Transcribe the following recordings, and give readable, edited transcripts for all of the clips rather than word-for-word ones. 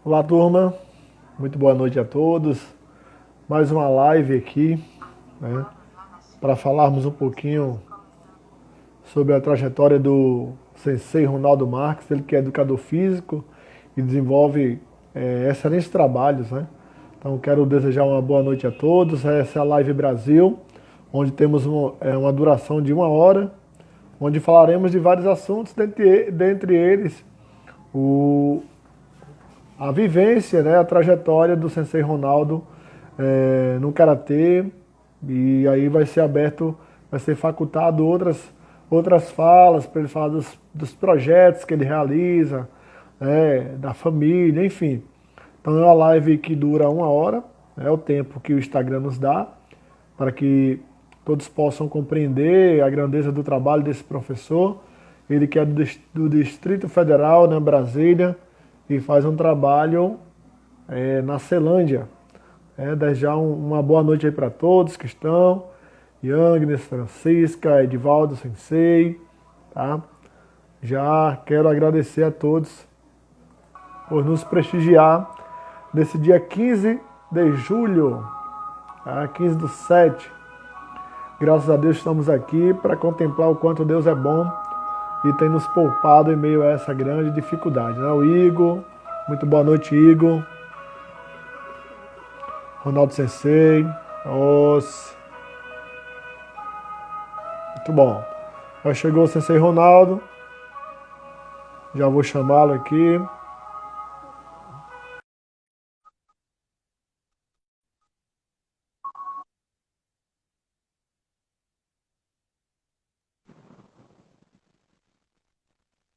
Olá, turma. Muito boa noite a todos. Mais uma live aqui, né, para falarmos um pouquinho sobre a trajetória do Sensei Ronaldo Marques, ele que é educador físico e desenvolve excelentes trabalhos, né? Então, quero desejar uma boa noite a todos. Essa é a Live Brasil, onde temos uma duração de 1 hora, onde falaremos de vários assuntos, dentre eles o, a vivência, né, a trajetória do Sensei Ronaldo no karatê, e aí vai ser aberto, vai ser facultado outras falas para ele falar dos projetos que ele realiza, da família, enfim. Então é uma live que dura 1 hora, é o tempo que o Instagram nos dá para que todos possam compreender a grandeza do trabalho desse professor. Ele que é do Distrito Federal, né, Brasília, e faz um trabalho na Celândia. Desde já uma boa noite aí para todos que estão. Agnes, Francisca, Edivaldo Sensei, tá? Já quero agradecer a todos por nos prestigiar nesse dia 15 de julho, tá? 15 do 7. Graças a Deus estamos aqui para contemplar o quanto Deus é bom e tem nos poupado em meio a essa grande dificuldade, né? O Igor, muito boa noite, Igor. Ronaldo Sensei, muito bom. Já chegou o Sensei Ronaldo, já vou chamá-lo aqui.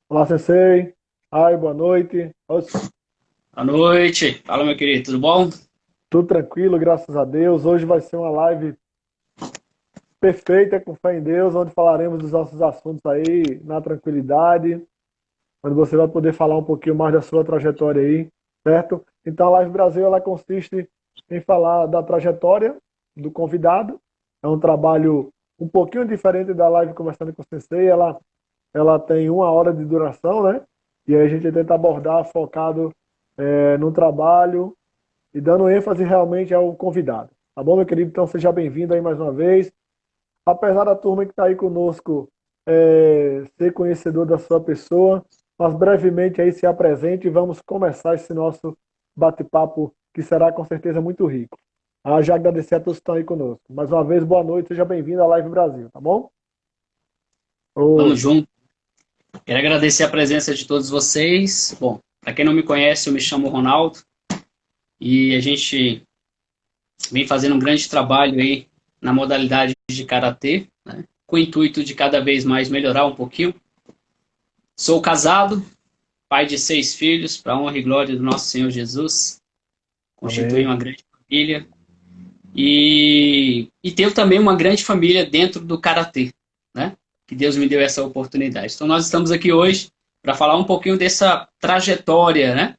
Olá, Sensei. Ai, boa noite. Boa noite. Fala, meu querido, tudo bom? Tudo tranquilo, graças a Deus. Hoje vai ser uma live perfeita, com fé em Deus, onde falaremos dos nossos assuntos aí na tranquilidade, onde você vai poder falar um pouquinho mais da sua trajetória aí, certo? Então, a Live Brasil, ela consiste em falar da trajetória do convidado. É um trabalho um pouquinho diferente da live Conversando com o Sensei. Ela tem 1 hora de duração, né? E aí a gente tenta abordar focado no trabalho e dando ênfase realmente ao convidado. Tá bom, meu querido? Então seja bem-vindo aí mais uma vez. Apesar da turma que está aí conosco ser conhecedor da sua pessoa, mas brevemente aí se apresente e vamos começar esse nosso bate-papo que será com certeza muito rico. Já agradecer a todos que estão aí conosco. Mais uma vez, boa noite, seja bem-vindo à Live Brasil, tá bom? Vamos Oi. junto. Quero agradecer a presença de todos vocês. Bom, para quem não me conhece, eu me chamo Ronaldo e a gente vem fazendo um grande trabalho aí na modalidade de karatê, né, com o intuito de cada vez mais melhorar um pouquinho. Sou casado, pai de 6 filhos, para a honra e glória do nosso Senhor Jesus. Constitui Amém. uma grande família e tenho também uma grande família dentro do karatê, né? Que Deus me deu essa oportunidade. Então nós estamos aqui hoje para falar um pouquinho dessa trajetória, né?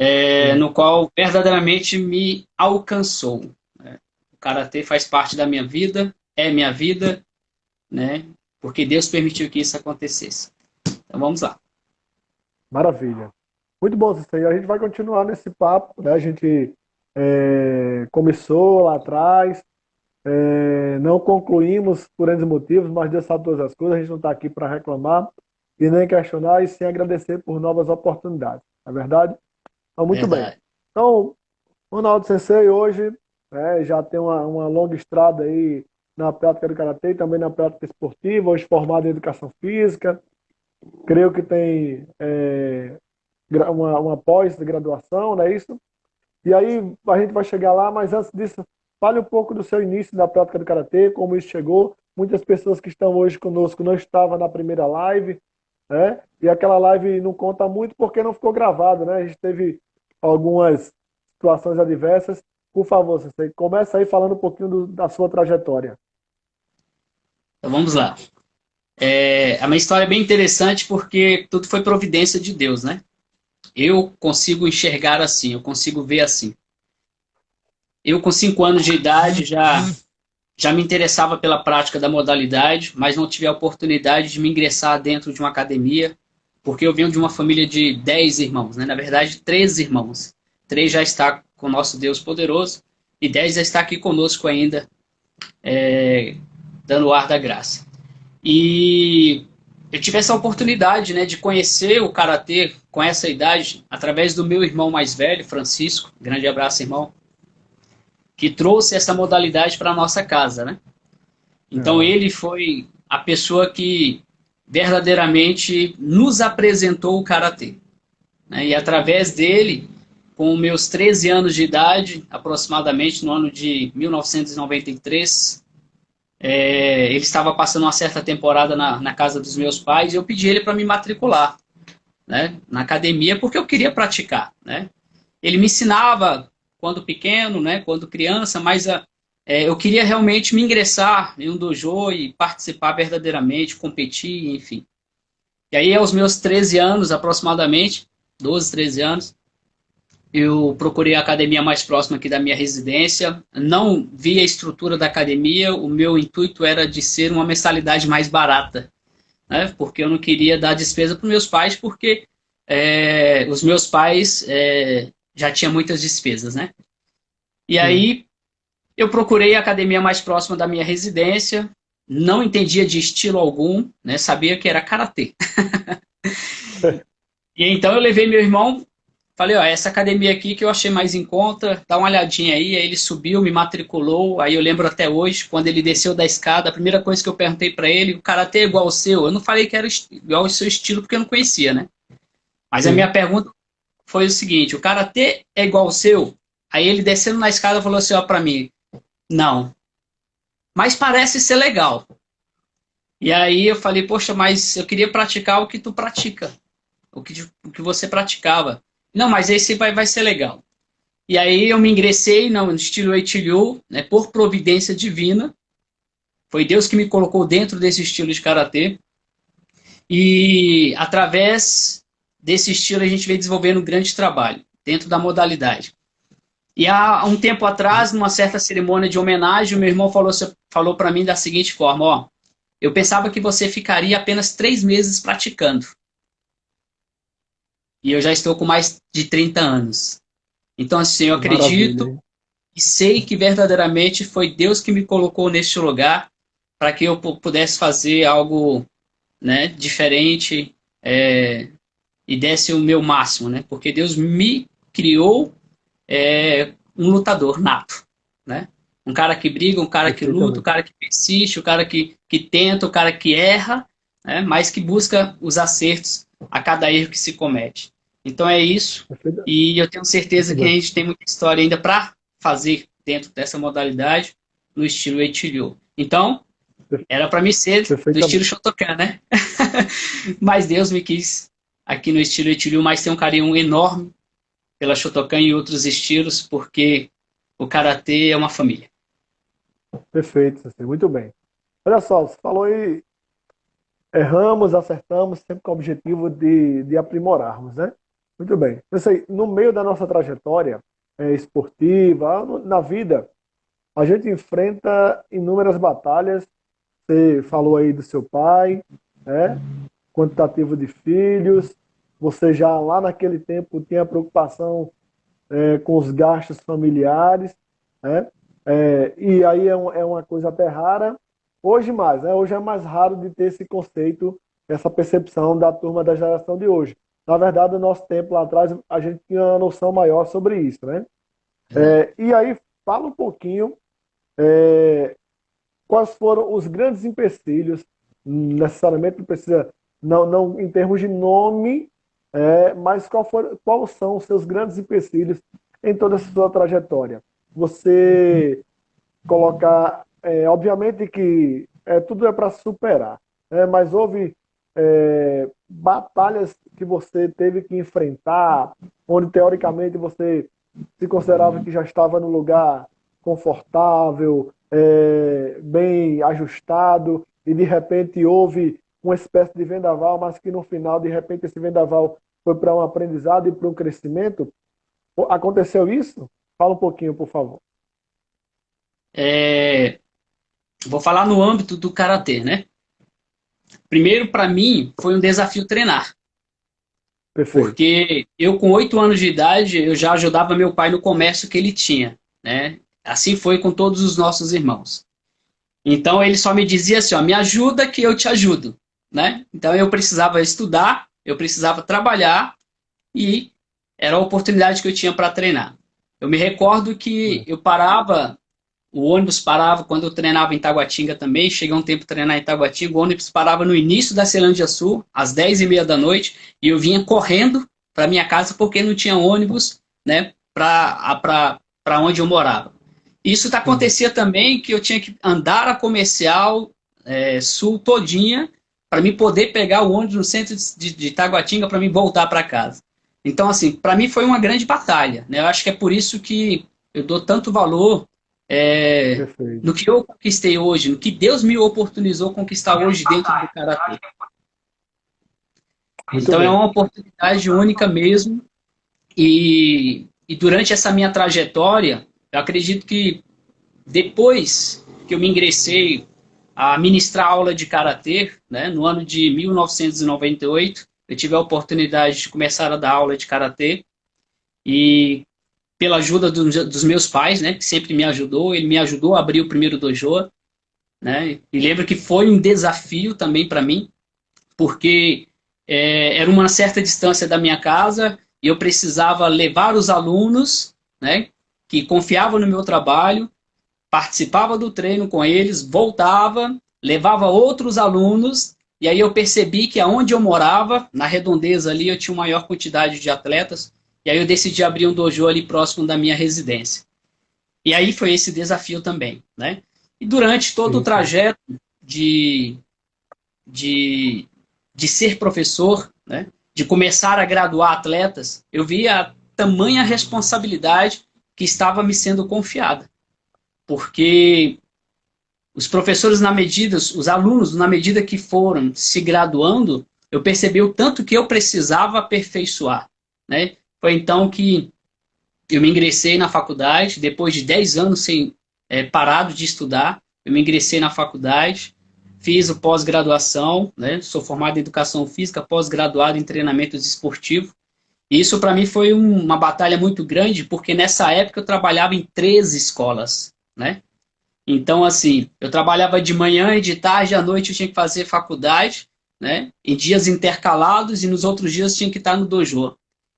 Sim. No qual verdadeiramente me alcançou. Né? O karatê faz parte da minha vida, é minha vida, né? Porque Deus permitiu que isso acontecesse. Então vamos lá. Maravilha. Muito bom isso aí. A gente vai continuar nesse papo, né? A gente começou lá atrás, não concluímos por N motivos, mas Deus sabe todas as coisas. A gente não está aqui para reclamar e nem questionar, e sim agradecer por novas oportunidades. É verdade? Então, muito bem. Verdade. Então, Ronaldo Sensei hoje já tem uma longa estrada aí na prática do karatê, também na prática esportiva, hoje formado em educação física. Creio que tem uma pós-graduação, não é isso? E aí a gente vai chegar lá, mas antes disso, fale um pouco do seu início na prática do karatê, como isso chegou. Muitas pessoas que estão hoje conosco não estavam na primeira live, né? E aquela live não conta muito porque não ficou gravado, né? A gente teve algumas situações adversas. Por favor, você começa aí falando um pouquinho da sua trajetória. Então vamos lá. A minha história é bem interessante porque tudo foi providência de Deus, né? Eu consigo enxergar assim, eu consigo ver assim. Eu, com 5 anos de idade, já me interessava pela prática da modalidade, mas não tive a oportunidade de me ingressar dentro de uma academia porque eu venho de uma família de 10 irmãos, né? Na verdade, 13 irmãos. 3 já está com o nosso Deus poderoso e 10 já está aqui conosco ainda, dando o ar da graça. E eu tive essa oportunidade, né, de conhecer o karatê com essa idade através do meu irmão mais velho, Francisco. Grande abraço, irmão, que trouxe essa modalidade para a nossa casa, né? Então Ah, ele foi a pessoa que verdadeiramente nos apresentou o karatê, né? E através dele, com meus 13 anos de idade, aproximadamente no ano de 1993, ele estava passando uma certa temporada na casa dos meus pais e eu pedi ele para me matricular, né, na academia porque eu queria praticar, né? Ele me ensinava quando pequeno, né, quando criança, mas eu queria realmente me ingressar em um dojo e participar verdadeiramente, competir, enfim. E aí, aos meus 13 anos, aproximadamente, 12, 13 anos, eu procurei a academia mais próxima aqui da minha residência. Não vi a estrutura da academia, o meu intuito era de ser uma mensalidade mais barata, né? Porque eu não queria dar despesa para os meus pais, porque os meus pais já tinham muitas despesas, né? E sim. aí eu procurei a academia mais próxima da minha residência, não entendia de estilo algum, né? Sabia que era karatê. E então eu levei meu irmão, falei, ó, essa academia aqui que eu achei mais em conta, dá uma olhadinha aí. Aí ele subiu, me matriculou. Aí eu lembro até hoje, quando ele desceu da escada, a primeira coisa que eu perguntei para ele, o karatê é igual ao seu? Eu não falei que era igual ao seu estilo, porque eu não conhecia, né? Mas a Sim. minha pergunta foi o seguinte, o karatê é igual ao seu? Aí ele descendo na escada falou assim, ó, para mim, não, mas parece ser legal. E aí eu falei, poxa, mas eu queria praticar o que tu pratica, o que você praticava. Não, mas esse vai ser legal. E aí eu me ingressei no estilo Eitilhou, né, por providência divina. Foi Deus que me colocou dentro desse estilo de karatê. E através desse estilo a gente vem desenvolvendo um grande trabalho dentro da modalidade. E há um tempo atrás, numa certa cerimônia de homenagem, o meu irmão falou para mim da seguinte forma, ó, eu pensava que você ficaria apenas 3 meses praticando. E eu já estou com mais de 30 anos. Então, assim, eu Maravilha, acredito hein? e sei que verdadeiramente foi Deus que me colocou neste lugar para que eu pudesse fazer algo, né, diferente, e desse o meu máximo, né? Porque Deus me criou um lutador nato, né? Um cara que briga, um cara que luta, um Perfeitamente. cara que persiste, um cara que tenta, um cara que erra, né? Mas que busca os acertos a cada erro que se comete. Então é isso. Perfeita. E eu tenho certeza Muito que a bem. gente tem muita história ainda para fazer dentro dessa modalidade no estilo Eitilhou. Então, Per- era para mim ser do estilo Perfeitamente. Shotokan, né? Mas Deus me quis aqui no estilo Eitilhou, mas tem um carinho enorme pela Shotokan e outros estilos, porque o Karatê é uma família. Perfeito, Cecília. Muito bem. Olha só, você falou aí, erramos, acertamos, sempre com o objetivo de aprimorarmos, né? Muito bem. Eu sei, no meio da nossa trajetória esportiva, na vida, a gente enfrenta inúmeras batalhas. Você falou aí do seu pai, né? Quantitativo de filhos. Você já lá naquele tempo tinha preocupação com os gastos familiares, né? E aí é uma coisa até rara. Hoje mais, né? Hoje é mais raro de ter esse conceito, essa percepção da turma da geração de hoje. Na verdade, no nosso tempo lá atrás, a gente tinha uma noção maior sobre isso, né? Verdade. E aí, fala um pouquinho é, quais foram os grandes empecilhos, necessariamente não precisa, não em termos de nome, mas quais são os seus grandes empecilhos em toda essa sua trajetória? Você colocar, obviamente que tudo é para superar, né? Mas houve batalhas que você teve que enfrentar, onde teoricamente você se considerava que já estava no lugar confortável, bem ajustado, e de repente houve uma espécie de vendaval, mas que no final, de repente, esse vendaval foi para um aprendizado e para um crescimento. Aconteceu isso? Fala um pouquinho, por favor. É, vou falar no âmbito do Karatê, né? Primeiro, para mim, foi um desafio treinar. Perfeito. Porque eu, com 8 anos de idade, eu já ajudava meu pai no comércio que ele tinha, né? Assim foi com todos os nossos irmãos. Então ele só me dizia assim, ó, me ajuda que eu te ajudo, né? Então eu precisava estudar, eu precisava trabalhar e era a oportunidade que eu tinha para treinar. Eu me recordo que eu parava, o ônibus parava quando eu treinava em Taguatinga também, cheguei um tempo a treinar em Taguatinga, o ônibus parava no início da Ceilândia Sul, às 10h30 da noite, e eu vinha correndo para minha casa porque não tinha ônibus, né, para onde eu morava. Isso Sim. acontecia também que eu tinha que andar a comercial sul todinha para mim poder pegar o ônibus no centro de Taguatinga para mim voltar para casa. Então, assim, para mim foi uma grande batalha, né? Eu acho que é por isso que eu dou tanto valor Perfeito. no que eu conquistei hoje, no que Deus me oportunizou conquistar hoje dentro do Karatê. Muito Então é bem. uma oportunidade única mesmo. E durante essa minha trajetória, eu acredito que depois que eu me ingressei a ministrar aula de Karatê, né, no ano de 1998, eu tive a oportunidade de começar a dar aula de Karatê. E pela ajuda dos meus pais, né, que sempre me ajudou, ele me ajudou a abrir o primeiro dojo, né? E lembro que foi um desafio também para mim, porque era uma certa distância da minha casa e eu precisava levar os alunos, né, que confiavam no meu trabalho, participava do treino com eles, voltava, levava outros alunos, e aí eu percebi que aonde eu morava, na redondeza ali, eu tinha uma maior quantidade de atletas, e aí eu decidi abrir um dojo ali próximo da minha residência. E aí foi esse desafio também, né? E durante todo o Sim, sim. trajeto de, de, de ser professor, né? De começar a graduar atletas, eu vi a tamanha responsabilidade que estava me sendo confiada. Porque os professores, na medida, os alunos, na medida que foram se graduando, eu percebi o tanto que eu precisava aperfeiçoar, né? Foi então que eu me ingressei na faculdade, depois de 10 anos sem parado de estudar, eu me ingressei na faculdade, fiz o pós-graduação, né? Sou formado em educação física, pós-graduado em treinamento esportivo. E isso para mim foi uma batalha muito grande, porque nessa época eu trabalhava em 13 escolas, né? Então, assim, eu trabalhava de manhã e de tarde, à noite eu tinha que fazer faculdade, né? Em dias intercalados e nos outros dias tinha que estar no dojo.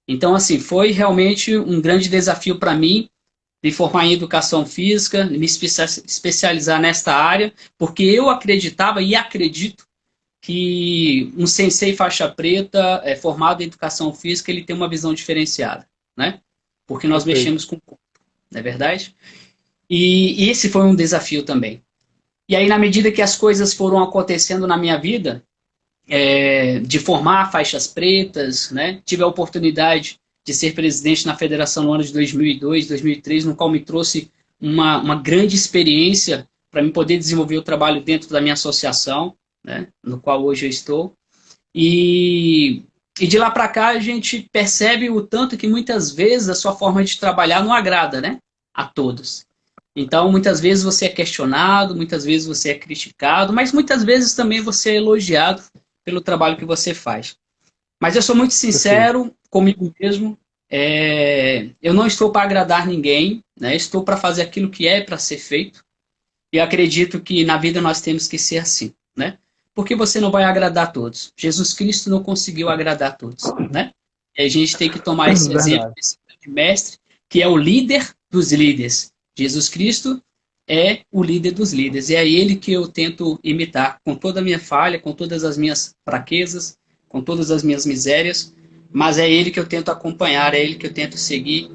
Então, assim, foi realmente um grande desafio para mim me formar em educação física, me especializar nesta área, porque eu acreditava e acredito que um sensei faixa preta formado em educação física, ele tem uma visão diferenciada, né? Porque nós Perfeito. mexemos com o corpo, não é verdade? E esse foi um desafio também. E aí, na medida que as coisas foram acontecendo na minha vida, de formar faixas pretas, né? Tive a oportunidade de ser presidente na federação no ano de 2002, 2003, no qual me trouxe uma grande experiência para me poder desenvolver o trabalho dentro da minha associação, né? No qual hoje eu estou. E de lá para cá a gente percebe o tanto que muitas vezes a sua forma de trabalhar não agrada, né? A todos. Então, muitas vezes você é questionado, muitas vezes você é criticado, mas muitas vezes também você é elogiado pelo trabalho que você faz. Mas eu sou muito Perfeito. sincero comigo mesmo. Eu não estou para agradar ninguém, né? Estou para fazer aquilo que é para ser feito. E acredito que na vida nós temos que ser assim, né? Porque você não vai agradar a todos. Jesus Cristo não conseguiu agradar a todos, né? E a gente tem que tomar esse exemplo Verdade. desse grande mestre, que é o líder dos líderes. Jesus Cristo é o líder dos líderes. E é ele que eu tento imitar, com toda a minha falha, com todas as minhas fraquezas, com todas as minhas misérias, mas é ele que eu tento acompanhar, é ele que eu tento seguir,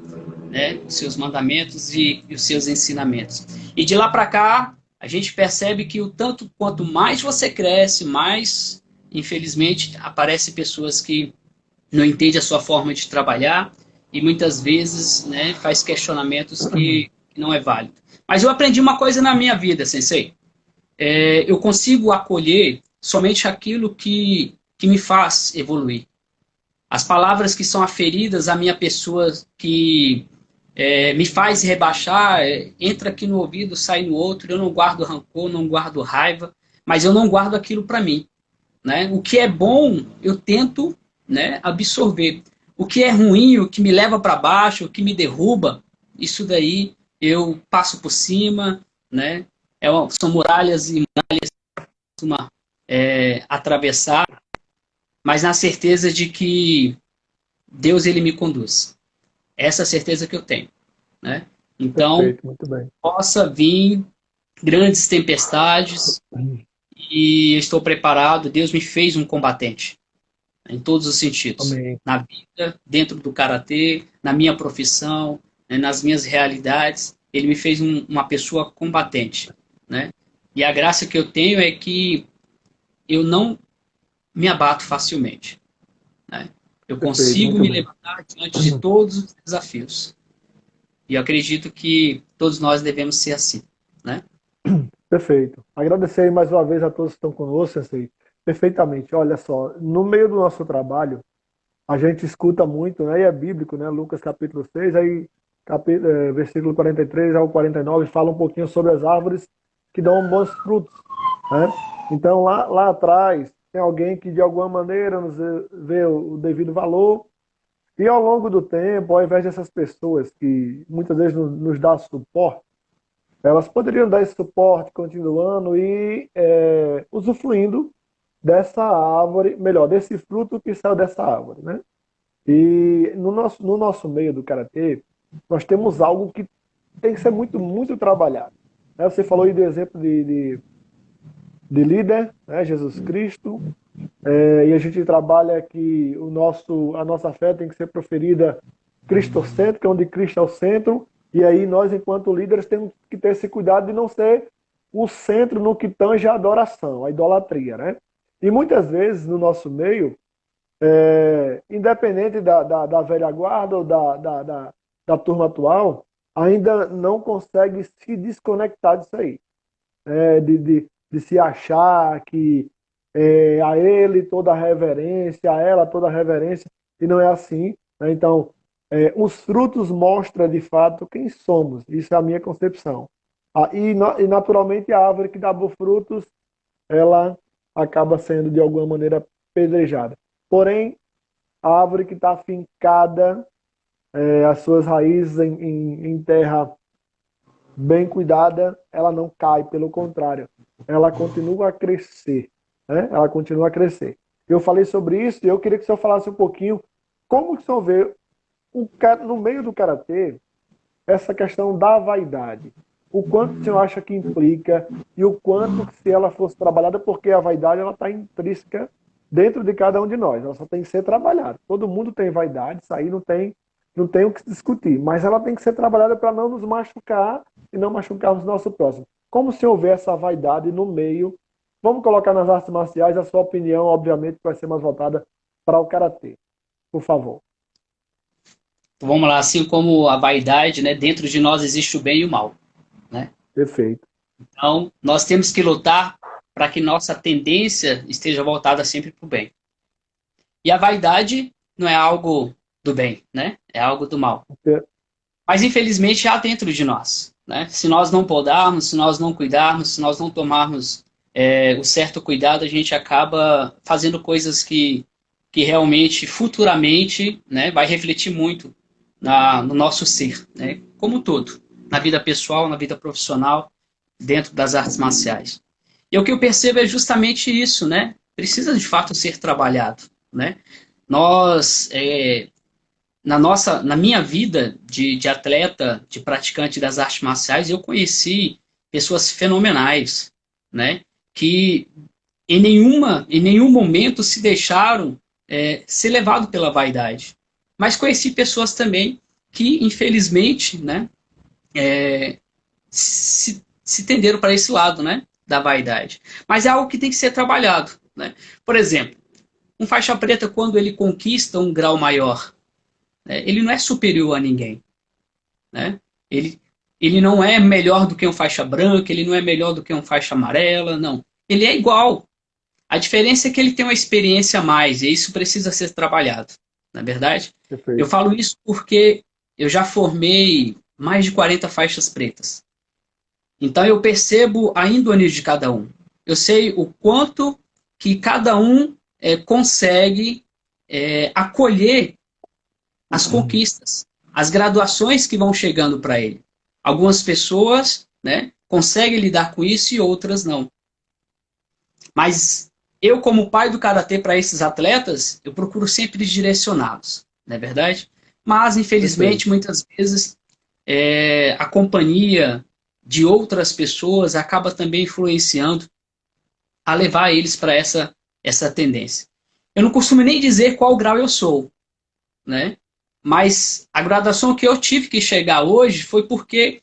né, os seus mandamentos e os seus ensinamentos. E de lá para cá, a gente percebe que o tanto quanto mais você cresce, mais, infelizmente, aparecem pessoas que não entendem a sua forma de trabalhar e muitas vezes, né, faz questionamentos que não é válido. Mas eu aprendi uma coisa na minha vida, Sensei. Eu consigo acolher somente aquilo que me faz evoluir. As palavras que são aferidas à minha pessoa, que me faz rebaixar, entra aqui no ouvido, sai no outro. Eu não guardo rancor, não guardo raiva, mas eu não guardo aquilo para mim, né? O que é bom, eu tento né, absorver. O que é ruim, o que me leva para baixo, o que me derruba, isso daí eu passo por cima, né? São muralhas e uma atravessar, mas na certeza de que Deus ele me conduz. Essa é a certeza que eu tenho, né? Então, Perfeito, muito bem. possa vir grandes tempestades e estou preparado. Deus me fez um combatente em todos os sentidos, Amém. na vida, dentro do karatê, na minha profissão, né, nas minhas realidades. Ele me fez uma pessoa combatente, né? E a graça que eu tenho é que eu não me abato facilmente, né? Eu Perfeito, consigo muito me bem. levantar diante de todos os desafios. E eu acredito que todos nós devemos ser assim, né? Perfeito. Agradecer aí mais uma vez a todos que estão conosco, Sensei. Perfeitamente. Olha só, no meio do nosso trabalho, a gente escuta muito, né? E é bíblico, né? Lucas capítulo 6, aí versículo 43 ao 49 fala um pouquinho sobre as árvores que dão bons frutos, né? Então lá atrás tem alguém que de alguma maneira nos vê o devido valor e ao longo do tempo, ao invés dessas pessoas que muitas vezes nos dá suporte, elas poderiam dar esse suporte continuando e usufruindo dessa árvore, melhor, desse fruto que saiu dessa árvore, né? E no nosso meio do karatê, nós temos algo que tem que ser muito, muito trabalhado. Né? Você falou aí do exemplo de líder, né? Jesus Cristo, e a gente trabalha que a nossa fé tem que ser proferida cristocêntrica, onde Cristo é o centro, e aí nós, enquanto líderes, temos que ter esse cuidado de não ser o centro no que tange a adoração, a idolatria, né? E muitas vezes no nosso meio, independente da velha guarda ou da turma atual, ainda não consegue se desconectar disso aí, de se achar que a ele toda a reverência, a ela toda a reverência, e não é assim, né? Então, os frutos mostram de fato quem somos, isso é a minha concepção. E naturalmente a árvore que dá bons frutos, ela acaba sendo de alguma maneira pedrejada. Porém, a árvore que está fincada, as suas raízes em terra bem cuidada, ela não cai, pelo contrário, ela continua a crescer, né? Ela continua a crescer. Eu falei sobre isso e eu queria que o senhor falasse um pouquinho como que o senhor vê no meio do karatê essa questão da vaidade. O quanto o senhor acha que implica e o quanto que se ela fosse trabalhada, porque a vaidade ela está intrínseca dentro de cada um de nós, ela só tem que ser trabalhada. Todo mundo tem vaidade, isso aí não tem o que se discutir, mas ela tem que ser trabalhada para não nos machucar e não machucarmos o nosso próximo. Como se houver essa vaidade no meio, vamos colocar nas artes marciais, a sua opinião, obviamente, vai ser mais voltada para o karatê. Por favor. Então, vamos lá, assim como a vaidade, né, dentro de nós existe o bem e o mal, né? Perfeito. Então, nós temos que lutar para que nossa tendência esteja voltada sempre para o bem. E a vaidade não é algo do bem, né? É algo do mal. Mas, infelizmente, há dentro de nós, né? Se nós não podarmos, se nós não cuidarmos, se nós não tomarmos o certo cuidado, a gente acaba fazendo coisas que realmente, futuramente, né, vai refletir muito no nosso ser, né? Como um todo, na vida pessoal, na vida profissional, dentro das artes marciais. E o que eu percebo é justamente isso, né? Precisa de fato ser trabalhado, né? Nós, na minha vida de atleta, de praticante das artes marciais, eu conheci pessoas fenomenais, né? Que em nenhum momento se deixaram ser levado pela vaidade. Mas conheci pessoas também que, infelizmente, né, se tenderam para esse lado, né, da vaidade. Mas é algo que tem que ser trabalhado, né? Por exemplo, um faixa preta, quando ele conquista um grau maior, né, ele não é superior a ninguém, né? Ele não é melhor do que um faixa branca, ele não é melhor do que um faixa amarela, não. Ele é igual. A diferença é que ele tem uma experiência a mais, e isso precisa ser trabalhado, não é verdade? Eu Perfeito. falo isso porque eu já formei mais de 40 faixas pretas. Então eu percebo a índole de cada um. Eu sei o quanto que cada um consegue acolher as conquistas, as graduações que vão chegando para ele. Algumas pessoas, né, conseguem lidar com isso e outras não. Mas eu, como pai do karatê para esses atletas, eu procuro sempre direcioná-los, não é verdade? Mas, infelizmente, Perfeito. muitas vezes a companhia de outras pessoas acaba também influenciando a levar eles para essa tendência. Eu não costumo nem dizer qual grau eu sou, né? Mas a graduação que eu tive que chegar hoje foi porque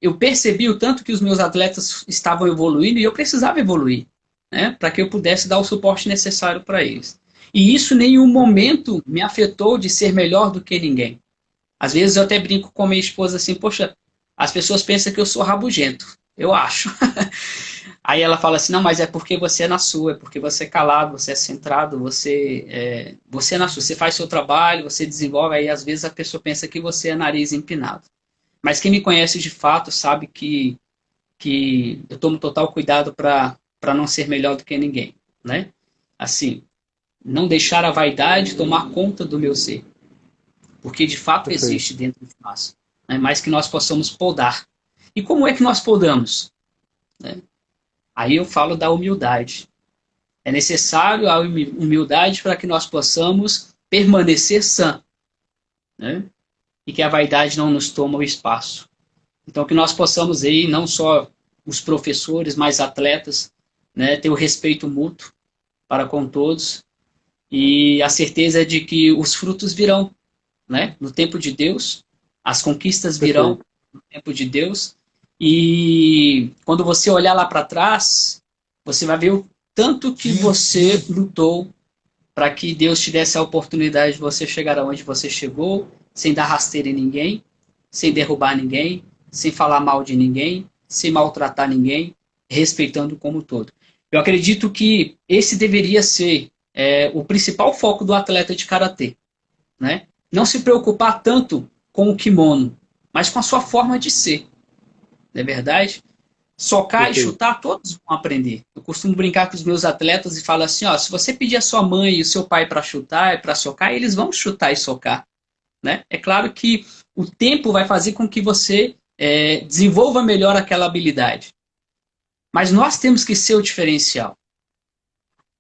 eu percebi o tanto que os meus atletas estavam evoluindo e eu precisava evoluir, né? Para que eu pudesse dar o suporte necessário para eles. E isso em nenhum momento me afetou de ser melhor do que ninguém. Às vezes eu até brinco com minha esposa assim, poxa, as pessoas pensam que eu sou rabugento. Eu acho. Aí ela fala assim, não, mas é porque você é na sua, é porque você é calado, você é centrado, você é na sua, você faz seu trabalho, você desenvolve, aí às vezes a pessoa pensa que você é nariz empinado. Mas quem me conhece de fato sabe que eu tomo total cuidado para não ser melhor do que ninguém, né? Assim, não deixar a vaidade tomar conta do meu ser, porque de fato Perfeito. existe dentro de nós, né? Mas que nós possamos podar. E como é que nós podamos? Né? Aí eu falo da humildade. É necessário a humildade para que nós possamos permanecer sã, né? E que a vaidade não nos toma o espaço. Então, que nós possamos aí, não só os professores, mas atletas, né, ter o respeito mútuo para com todos e a certeza de que os frutos virão, né, no tempo de Deus, as conquistas virão Perfeito. no tempo de Deus. E quando você olhar lá para trás, você vai ver o tanto que você lutou para que Deus te desse a oportunidade de você chegar aonde você chegou, sem dar rasteira em ninguém, sem derrubar ninguém, sem falar mal de ninguém, sem maltratar ninguém, respeitando como todo. Eu acredito que esse deveria ser o principal foco do atleta de karatê, né? Não se preocupar tanto com o kimono, mas com a sua forma de ser, não é verdade? Socar e Perfeito. chutar, todos vão aprender. Eu costumo brincar com os meus atletas e falar assim, ó, se você pedir a sua mãe e o seu pai para chutar e para socar, eles vão chutar e socar, né? É claro que o tempo vai fazer com que você desenvolva melhor aquela habilidade. Mas nós temos que ser o diferencial.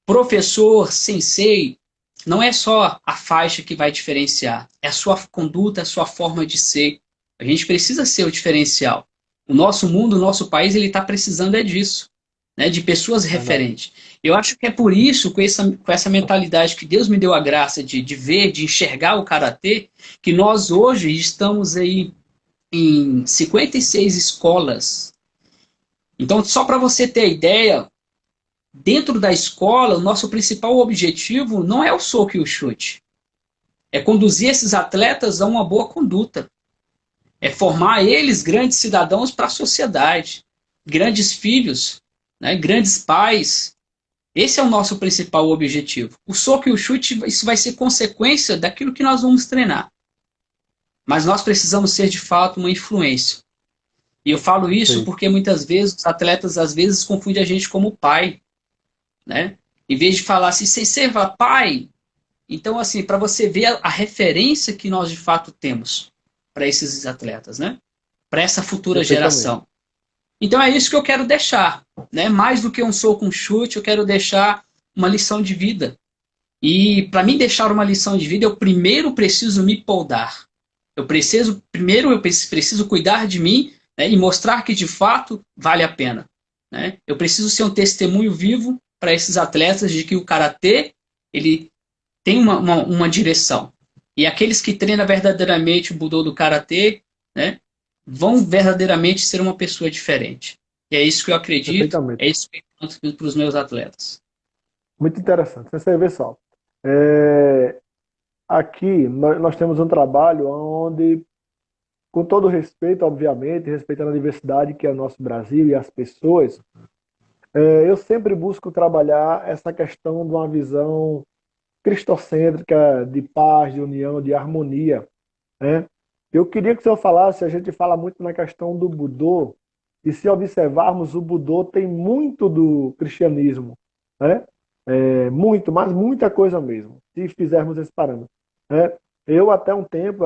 Professor, sensei, não é só a faixa que vai diferenciar, é a sua conduta, a sua forma de ser. A gente precisa ser o diferencial. O nosso mundo, o nosso país, ele está precisando disso, né, de pessoas Verdade. referentes. Eu acho que é por isso, com essa mentalidade que Deus me deu a graça de ver, de enxergar o karatê, que nós hoje estamos aí em 56 escolas. Então, só para você ter ideia, dentro da escola, o nosso principal objetivo não é o soco e o chute. É conduzir esses atletas a uma boa conduta. É formar eles grandes cidadãos para a sociedade, grandes filhos, né, grandes pais. Esse é o nosso principal objetivo. O soco e o chute, isso vai ser consequência daquilo que nós vamos treinar. Mas nós precisamos ser, de fato, uma influência. E eu falo isso Perfeito. porque muitas vezes os atletas, às vezes, confundem a gente como pai, né? Em vez de falar assim, você serva pai. Então, assim, para você ver a referência que nós, de fato, temos para esses atletas, né? Para essa futura Perfeitamente. geração. Então, é isso que eu quero deixar, né? Mais do que um soco, um chute, eu quero deixar uma lição de vida. E para mim deixar uma lição de vida, eu primeiro preciso me poldar. Eu preciso cuidar de mim, né, e mostrar que de fato vale a pena, né? Eu preciso ser um testemunho vivo para esses atletas de que o karatê ele tem uma direção. E aqueles que treinam verdadeiramente o budô do karatê, né, vão verdadeiramente ser uma pessoa diferente. E é isso que eu acredito, Perfeitamente. é isso que eu conto para os meus atletas. Muito interessante. Você vê só. É, aqui nós temos um trabalho onde, com todo respeito, obviamente, respeitando a diversidade que é o nosso Brasil e as pessoas, eu sempre busco trabalhar essa questão de uma visão cristocêntrica, de paz, de união, de harmonia, né? Eu queria que o senhor falasse, a gente fala muito na questão do Budô, e se observarmos, o Budô tem muito do cristianismo, né? Muito, mas muita coisa mesmo. se fizermos esse parâmetro, né? Eu até um tempo,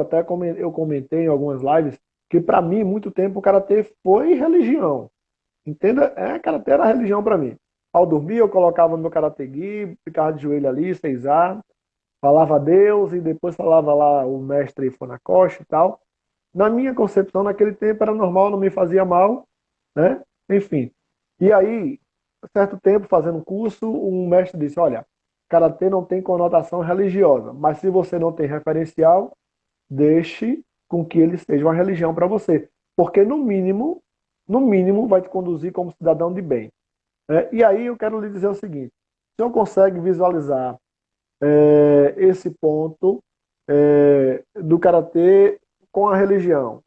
eu comentei em algumas lives, que para mim, muito tempo, o karatê foi religião. Entenda? Karatê era religião para mim. Ao dormir, eu colocava meu karatê gi, ficava de joelho ali, 6A, falava a Deus e depois falava lá o mestre Funakoshi e tal. Na minha concepção, naquele tempo era normal, não me fazia mal, né? Enfim. E aí, certo tempo, fazendo um curso, um mestre disse: Olha, karatê não tem conotação religiosa, mas se você não tem referencial, deixe com que ele seja uma religião para você, porque no mínimo, vai te conduzir como cidadão de bem. E aí eu quero lhe dizer o seguinte: o senhor consegue visualizar esse ponto do karatê com a religião,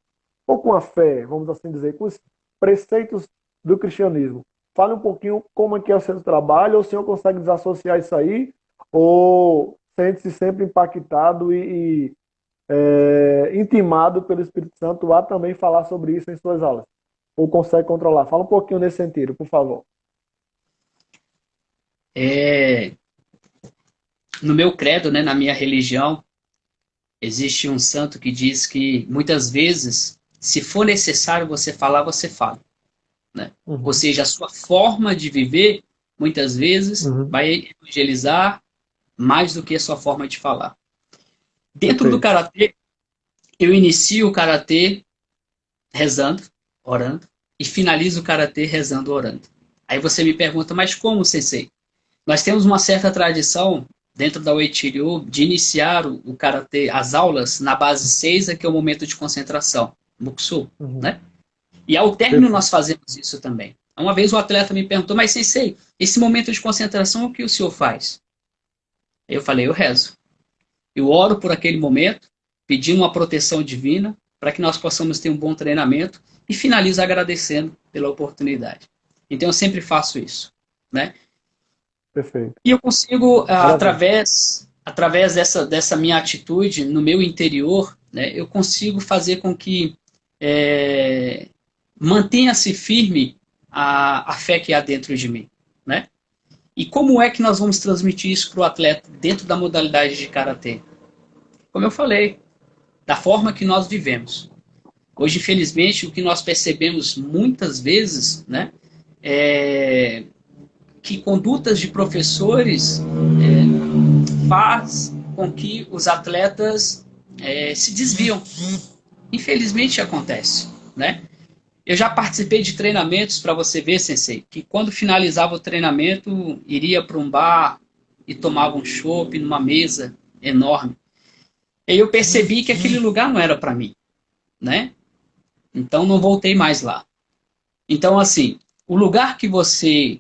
ou com a fé, vamos assim dizer, com os preceitos do cristianismo? Fale um pouquinho como é que é o seu trabalho, ou o senhor consegue desassociar isso aí, ou sente-se sempre impactado e intimado pelo Espírito Santo a também falar sobre isso em suas aulas? Ou consegue controlar? Fala um pouquinho nesse sentido, por favor. É, no meu credo, né, na minha religião, existe um santo que diz que muitas vezes, se for necessário você falar, você fala, né? Ou Uhum, seja, a sua forma de viver, muitas vezes, uhum, vai evangelizar mais do que a sua forma de falar. Dentro do perfeito. karatê, eu inicio o karatê rezando, orando, e finalizo o karatê rezando, orando. Aí você me pergunta, mas como, sensei? Nós temos uma certa tradição dentro da Uechi-Ryu de iniciar o karatê, as aulas, na base 6, que é o momento de concentração, Muksu, Uhum, né? E ao término perfeito. nós fazemos isso também. Uma vez o atleta me perguntou, mas sensei, esse momento de concentração, o que o senhor faz? Eu falei, eu rezo. Eu oro por aquele momento, pedindo uma proteção divina, para que nós possamos ter um bom treinamento e finalizo agradecendo pela oportunidade. Então eu sempre faço isso, né? Perfeito. E eu consigo, Maravilha. através dessa minha atitude no meu interior, né, eu consigo fazer com que é, mantenha-se firme a fé que há dentro de mim, né? E como é que nós vamos transmitir isso para o atleta dentro da modalidade de karatê? Como eu falei, da forma que nós vivemos. Hoje, infelizmente, o que nós percebemos muitas vezes, né, é que condutas de professores faz com que os atletas se desviam. Infelizmente acontece, né? Eu já participei de treinamentos para você ver, sensei, que quando finalizava o treinamento iria para um bar e tomava um chopp numa mesa enorme. E eu percebi que aquele lugar não era para mim, né? Então não voltei mais lá. Então assim, o lugar que você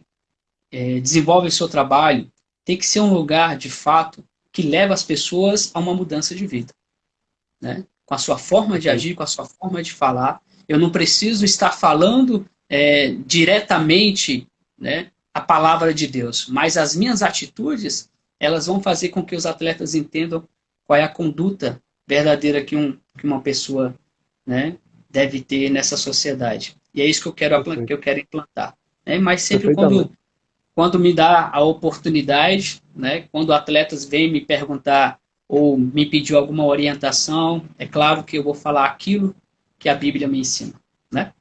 desenvolve o seu trabalho tem que ser um lugar de fato que leva as pessoas a uma mudança de vida, né? Com a sua forma de Perfeito. agir, com a sua forma de falar. Eu não preciso estar falando diretamente, né, a palavra de Deus, mas as minhas atitudes elas vão fazer com que os atletas entendam qual é a conduta verdadeira que uma pessoa, né, deve ter nessa sociedade. E é isso que Perfeito. eu quero implantar. Né? Mas sempre Perfeitamente. quando me dá a oportunidade, né, quando atletas vêm me perguntar ou me pedir alguma orientação, é claro que eu vou falar aquilo que a Bíblia me ensina, né?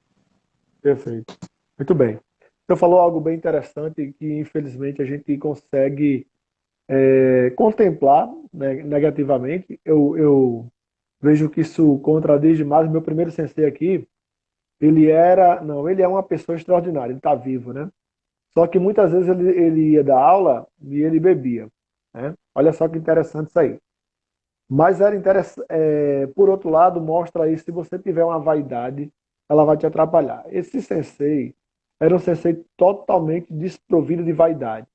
Perfeito. Muito bem. Você falou algo bem interessante que, infelizmente, a gente consegue contemplar, né, negativamente. Eu vejo que isso contradiz demais. Meu primeiro sensei aqui, ele é uma pessoa extraordinária, ele está vivo, né? Só que muitas vezes ele ia dar aula e ele bebia, né? Olha só que interessante isso aí. Mas era interessante, por outro lado, mostra aí, se você tiver uma vaidade, ela vai te atrapalhar. Esse sensei era um sensei totalmente desprovido de vaidade,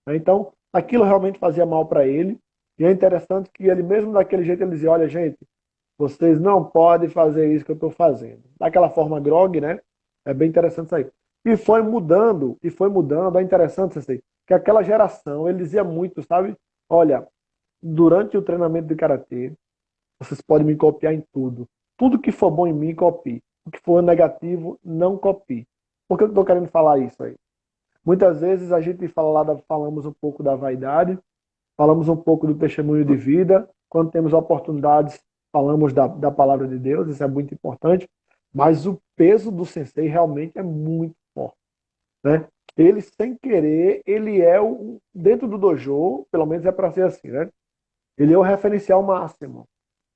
né? Então, aquilo realmente fazia mal para ele. E é interessante que ele, mesmo daquele jeito, ele dizia: Olha, gente, vocês não podem fazer isso que eu estou fazendo. Daquela forma grog, né? É bem interessante isso aí. E foi mudando. É interessante isso aí. Que aquela geração, ele dizia muito, sabe? Olha, durante o treinamento de karatê, vocês podem me copiar em tudo. Tudo que for bom em mim, copie. O que for negativo, não copie. Por que eu estou querendo falar isso aí? Muitas vezes a gente falamos um pouco da vaidade, falamos um pouco do testemunho de vida. Quando temos oportunidades, falamos da palavra de Deus, isso é muito importante. Mas o peso do sensei realmente é muito forte, né? Ele, sem querer, ele é dentro do dojo, pelo menos é para ser assim, né? Ele é o referencial máximo.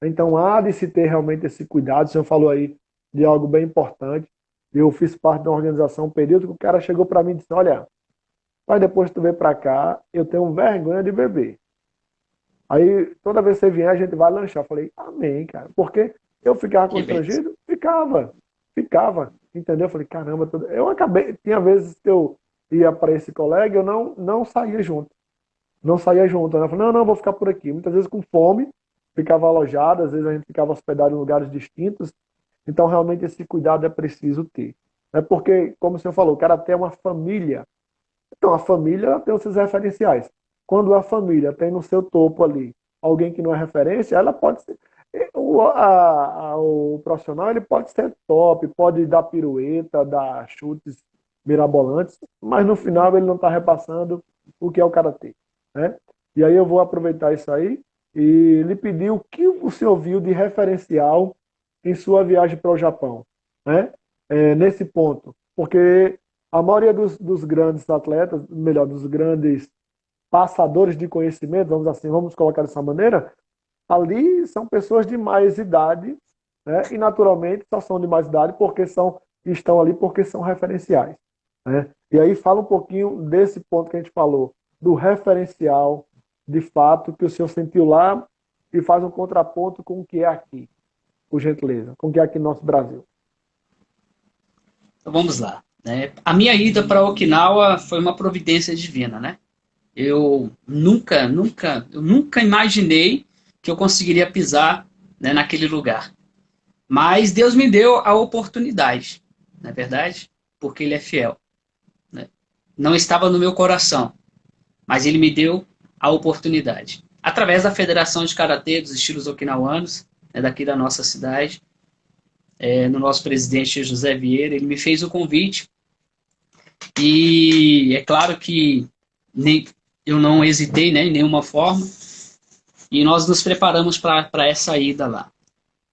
Então há de se ter realmente esse cuidado. O senhor falou aí de algo bem importante. Eu fiz parte de uma organização, um período que o cara chegou para mim e disse: olha, mas depois que tu veio para cá, eu tenho vergonha de beber. Aí toda vez que você vier, a gente vai lanchar. Eu falei: amém, cara. Porque eu ficava Que bênção. constrangido? Ficava. Entendeu? Eu falei: caramba, eu acabei. Tinha vezes que eu ia para esse colega, eu não saía junto. Não saía junto, né? Eu falei: não, vou ficar por aqui. Muitas vezes com fome, ficava alojado, às vezes a gente ficava hospedado em lugares distintos. Então, realmente, esse cuidado é preciso ter. É porque, como o senhor falou, o karatê é uma família. Então, a família tem os seus referenciais. Quando a família tem no seu topo ali alguém que não é referência, ela pode ser. O profissional ele pode ser top, pode dar pirueta, dar chutes mirabolantes, mas no final ele não está repassando o que é o karatê, né? E aí eu vou aproveitar isso aí e lhe pedir o que o senhor viu de referencial em sua viagem para o Japão, né? Nesse ponto, porque a maioria dos grandes atletas, melhor, dos grandes passadores de conhecimento, vamos colocar dessa maneira, ali são pessoas de mais idade, né? E naturalmente só são de mais idade porque estão ali porque são referenciais, né? E aí fala um pouquinho desse ponto que a gente falou, do referencial, de fato, que o senhor sentiu lá e faz um contraponto com o que é aqui, por gentileza, com o que é aqui no nosso Brasil. Então vamos lá, né? A minha ida para Okinawa foi uma providência divina, né? Eu nunca imaginei que eu conseguiria pisar, né, naquele lugar. Mas Deus me deu a oportunidade, não é verdade? Porque Ele é fiel, né? Não estava no meu coração, mas Ele me deu a oportunidade. Através da Federação de Karatê dos Estilos Okinawanos, né, daqui da nossa cidade, no nosso presidente José Vieira, ele me fez o convite e é claro que nem, eu não hesitei, né, em nenhuma forma e nós nos preparamos para essa ida lá.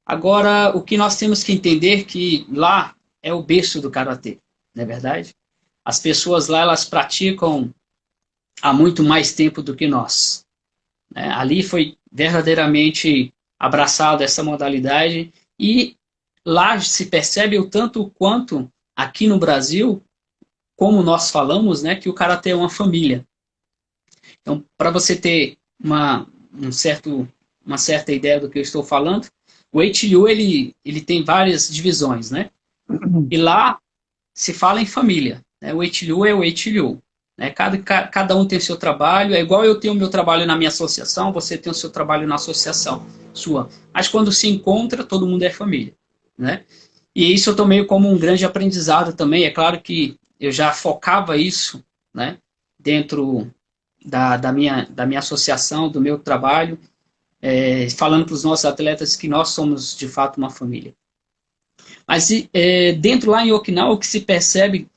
Agora, o que nós temos que entender é que lá é o berço do Karatê, não é verdade? As pessoas lá, elas praticam há muito mais tempo do que nós, né? Ali foi verdadeiramente abraçada essa modalidade e lá se percebe o tanto quanto aqui no Brasil, como nós falamos, né, que o karatê é uma família. Então, para você ter uma certa ideia do que eu estou falando, o Eichiryu, ele tem várias divisões, né? E lá se fala em família, né? O Eichiryu é o Eichiryu, né? Cada um tem seu trabalho, é igual eu tenho o meu trabalho na minha associação, você tem o seu trabalho na associação sua. Mas quando se encontra, todo mundo é família, né? E isso eu tomei como um grande aprendizado também. É claro que eu já focava isso, né, dentro da minha associação, do meu trabalho, falando para os nossos atletas que nós somos, de fato, uma família. Mas dentro lá em Okinawa, o que se percebe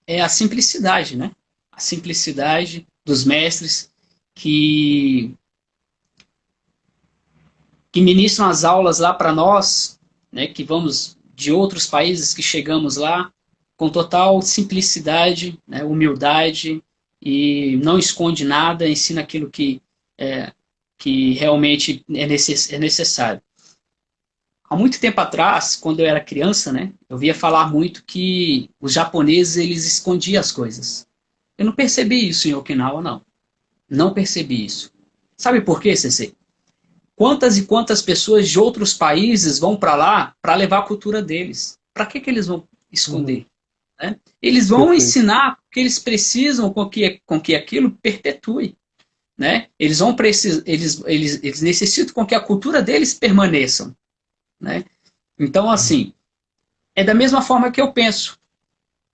é a simplicidade, né? A simplicidade dos mestres que ministram as aulas lá para nós, né, que vamos de outros países que chegamos lá, com total simplicidade, né, humildade, e não esconde nada, ensina aquilo que realmente é necessário. Há muito tempo atrás, quando eu era criança, né, eu via falar muito que os japoneses eles escondiam as coisas. Eu não percebi isso em Okinawa, não. Não percebi isso. Sabe por quê, Sensei? Quantas e quantas pessoas de outros países vão para lá para levar a cultura deles? Para que eles vão esconder? Né? Eles vão Perfeito. ensinar que eles precisam com que aquilo perpetue. Né? Eles necessitam com que a cultura deles permaneça. Né? Então, assim, é da mesma forma que eu penso.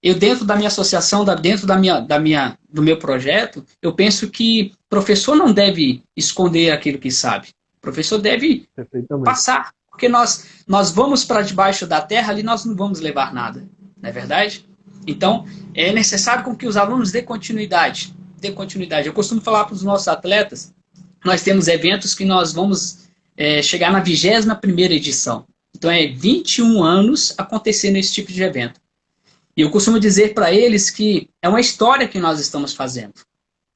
Eu, dentro da minha associação, dentro do meu projeto, eu penso que o professor não deve esconder aquilo que sabe. O professor deve Perfeitamente. passar. Porque nós vamos para debaixo da terra, ali nós não vamos levar nada. Não é verdade? Então, é necessário com que os alunos dê continuidade. Dê continuidade. Eu costumo falar para os nossos atletas nós temos eventos que nós vamos chegar na 21ª edição. Então, é 21 anos acontecendo esse tipo de evento. E eu costumo dizer para eles que é uma história que nós estamos fazendo.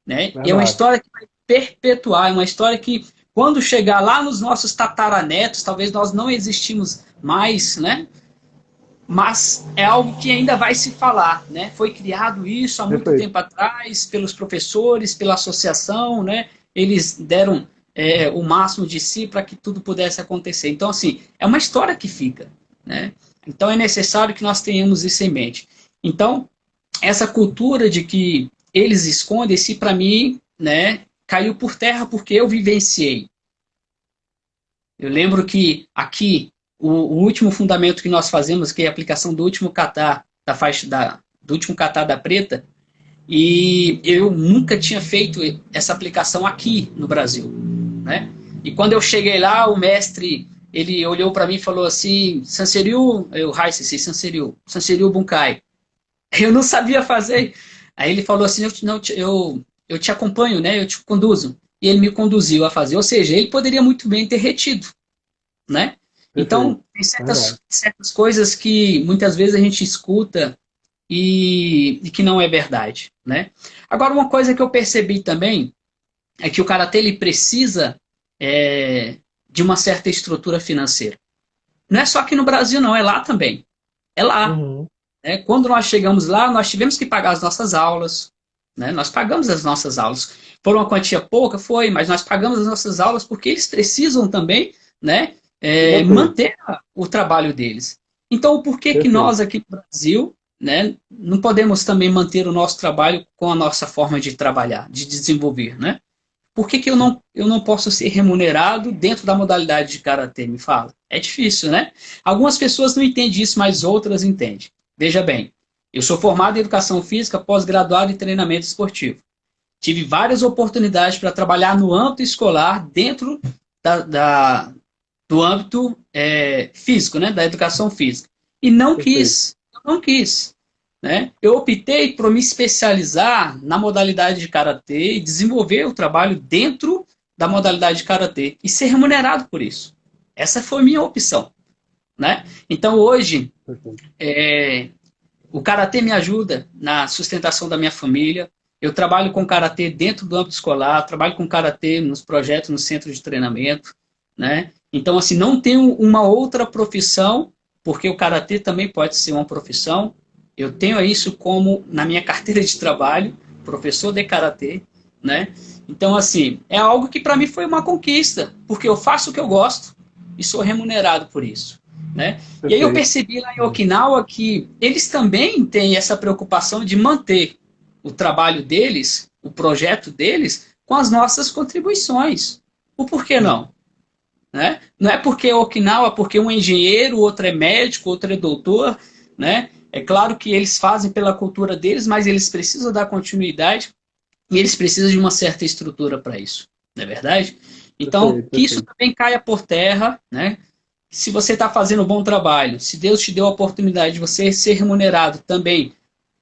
Né? E é uma Verdade. história que vai perpetuar, é uma história que, quando chegar lá nos nossos tataranetos, talvez nós não existimos mais, né? Mas é algo que ainda vai se falar, né? Foi criado isso há muito Perfeito. tempo atrás pelos professores, pela associação, né? Eles deram o máximo de si para que tudo pudesse acontecer. Então, assim, é uma história que fica, né? Então, é necessário que nós tenhamos isso em mente. Então, essa cultura de que eles escondem, se para mim, né, caiu por terra porque eu vivenciei. Eu lembro que aqui o último fundamento que nós fazemos, que é a aplicação do último catar da faixa do último catar da preta, e eu nunca tinha feito essa aplicação aqui no Brasil, né? E quando eu cheguei lá, o mestre ele olhou para mim e falou assim, Sanseriu, eu Haisei Sanseriu, Sanseriu Bunkai. Eu não sabia fazer. Aí ele falou assim, eu te acompanho, né? Eu te conduzo. E ele me conduziu a fazer. Ou seja, ele poderia muito bem ter retido, né? Perfeito. Então, tem Verdade. certas coisas que muitas vezes a gente escuta e que não é verdade, né? Agora, uma coisa que eu percebi também é que o karatê ele precisa de uma certa estrutura financeira. Não é só aqui no Brasil, não, é lá também. É lá. Uhum. Né? Quando nós chegamos lá, nós tivemos que pagar as nossas aulas, né? Nós pagamos as nossas aulas. Por uma quantia pouca, foi, mas nós pagamos as nossas aulas porque eles precisam também, né, Se manter. manter o trabalho deles. Então, por que que Perfeito. nós aqui no Brasil, né, não podemos também manter o nosso trabalho com a nossa forma de trabalhar, de desenvolver, né? Por que que eu não posso ser remunerado dentro da modalidade de karatê? Me fala. É difícil, né? Algumas pessoas não entendem isso, mas outras entendem. Veja bem, eu sou formado em educação física, pós-graduado em treinamento esportivo. Tive várias oportunidades para trabalhar no âmbito escolar, dentro do âmbito físico, né? Da educação física. E não Perfeito. quis, eu não quis. Né? Eu optei por me especializar na modalidade de karatê e desenvolver o trabalho dentro da modalidade de karatê e ser remunerado por isso. Essa foi a minha opção. Né? Então, hoje, Perfeito. o karatê me ajuda na sustentação da minha família. Eu trabalho com karatê dentro do âmbito escolar, trabalho com karatê nos projetos, no centro de treinamento. Né? Então, assim, não tenho uma outra profissão, porque o karatê também pode ser uma profissão. Eu tenho isso como na minha carteira de trabalho, professor de karatê, né? Então, assim, é algo que para mim foi uma conquista, porque eu faço o que eu gosto e sou remunerado por isso, né? E aí eu Perfeito. percebi lá em Uhum. Okinawa que eles também têm essa preocupação de manter o trabalho deles, o projeto deles, com as nossas contribuições. O porquê Sim. não? Né? Não é porque é Okinawa, porque um é engenheiro, outro é médico, outro é doutor, né? É claro que eles fazem pela cultura deles, mas eles precisam dar continuidade e eles precisam de uma certa estrutura para isso, não é verdade? Então, Perfeito. que isso Perfeito. também caia por terra, né? Se você está fazendo um bom trabalho, se Deus te deu a oportunidade de você ser remunerado também,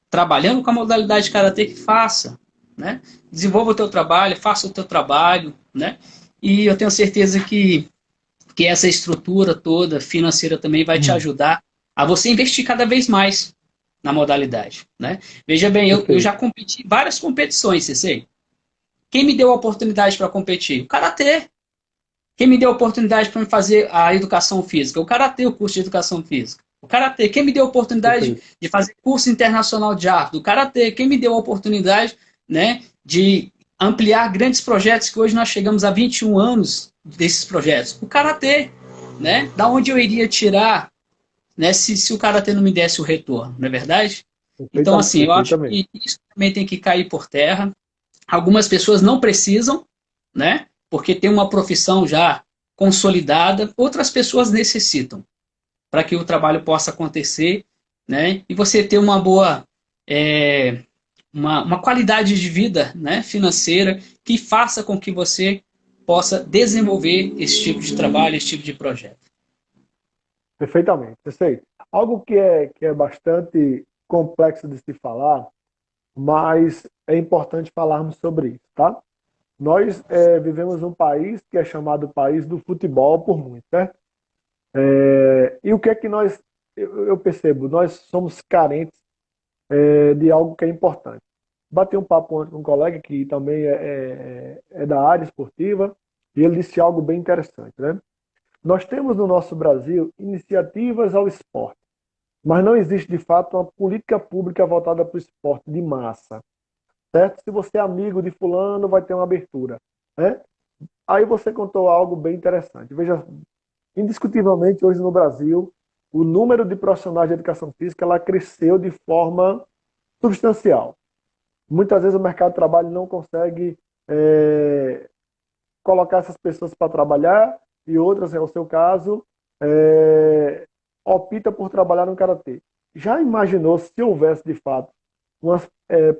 trabalhando com a modalidade de karatê, que faça, né? Desenvolva o teu trabalho, faça o teu trabalho, né? E eu tenho certeza que essa estrutura toda financeira também vai te Uhum. ajudar a você investir cada vez mais na modalidade, né? Veja bem, eu já Perfeito. competi em várias competições, CC. Quem me deu a oportunidade para competir? O Karatê. Quem me deu a oportunidade para fazer a educação física? O Karatê, o curso de educação física. O Karatê. Quem me deu a oportunidade Perfeito. de fazer curso internacional de arte? O Karatê. Quem me deu a oportunidade, né, de ampliar grandes projetos que hoje nós chegamos a 21 anos desses projetos? O Karatê. Né? Da onde eu iria tirar, né, se o Karatê não me desse o retorno, não é verdade? Então, assim, eu acho Perfeitamente. que isso também tem que cair por terra. Algumas pessoas não precisam, né? Porque tem uma profissão já consolidada. Outras pessoas necessitam para que o trabalho possa acontecer, né? E você ter uma boa, uma qualidade de vida, né? Financeira que faça com que você possa desenvolver esse tipo de trabalho, esse tipo de projeto. Perfeitamente. Perfeito. Algo que é bastante complexo de se falar, mas é importante falarmos sobre isso, tá? Nós vivemos um país que é chamado país do futebol por muitos, certo? E o que é que eu percebo? Nós somos carentes de algo que é importante. Bati um papo ontem com um colega que também é da área esportiva e ele disse algo bem interessante, né? Nós temos no nosso Brasil iniciativas ao esporte, mas não existe de fato uma política pública voltada para o esporte de massa, certo? Se você é amigo de fulano, vai ter uma abertura, né? Aí você contou algo bem interessante. Veja, indiscutivelmente hoje no Brasil, o número de profissionais de educação física ela cresceu de forma substancial. Muitas vezes o mercado de trabalho não consegue é, colocar essas pessoas para trabalhar e outras, é o seu caso, é, opta por trabalhar no karatê. Já imaginou se houvesse de fato umas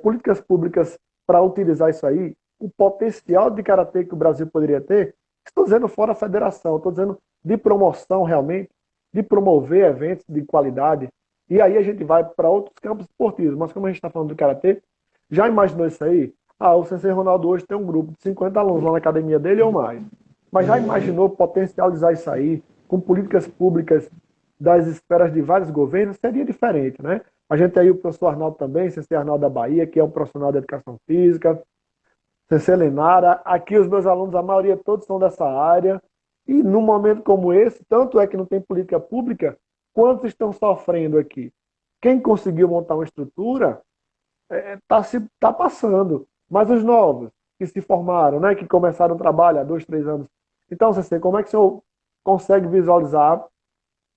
políticas públicas para utilizar isso aí, o potencial de karatê que o Brasil poderia ter? Estou dizendo fora a federação, estou dizendo de promoção realmente, de promover eventos de qualidade. E aí a gente vai para outros campos esportivos, mas como a gente está falando do karatê, já imaginou isso aí? Ah, o Sensei Ronaldo hoje tem um grupo de 50 alunos lá na academia dele ou mais. Mas já imaginou potencializar isso aí com políticas públicas das esferas de vários governos? Seria diferente, né? A gente tem aí o professor Arnaldo também, Sensei Arnaldo da Bahia, que é um profissional de educação física, Sensei Lenara. Aqui os meus alunos, a maioria todos são dessa área. E num momento como esse, tanto é que não tem política pública, quantos estão sofrendo aqui? Quem conseguiu montar uma estrutura tá passando. Mas os novos que se formaram, né, que começaram o trabalho há 2, 3 anos. Então, CC, como é que o senhor consegue visualizar?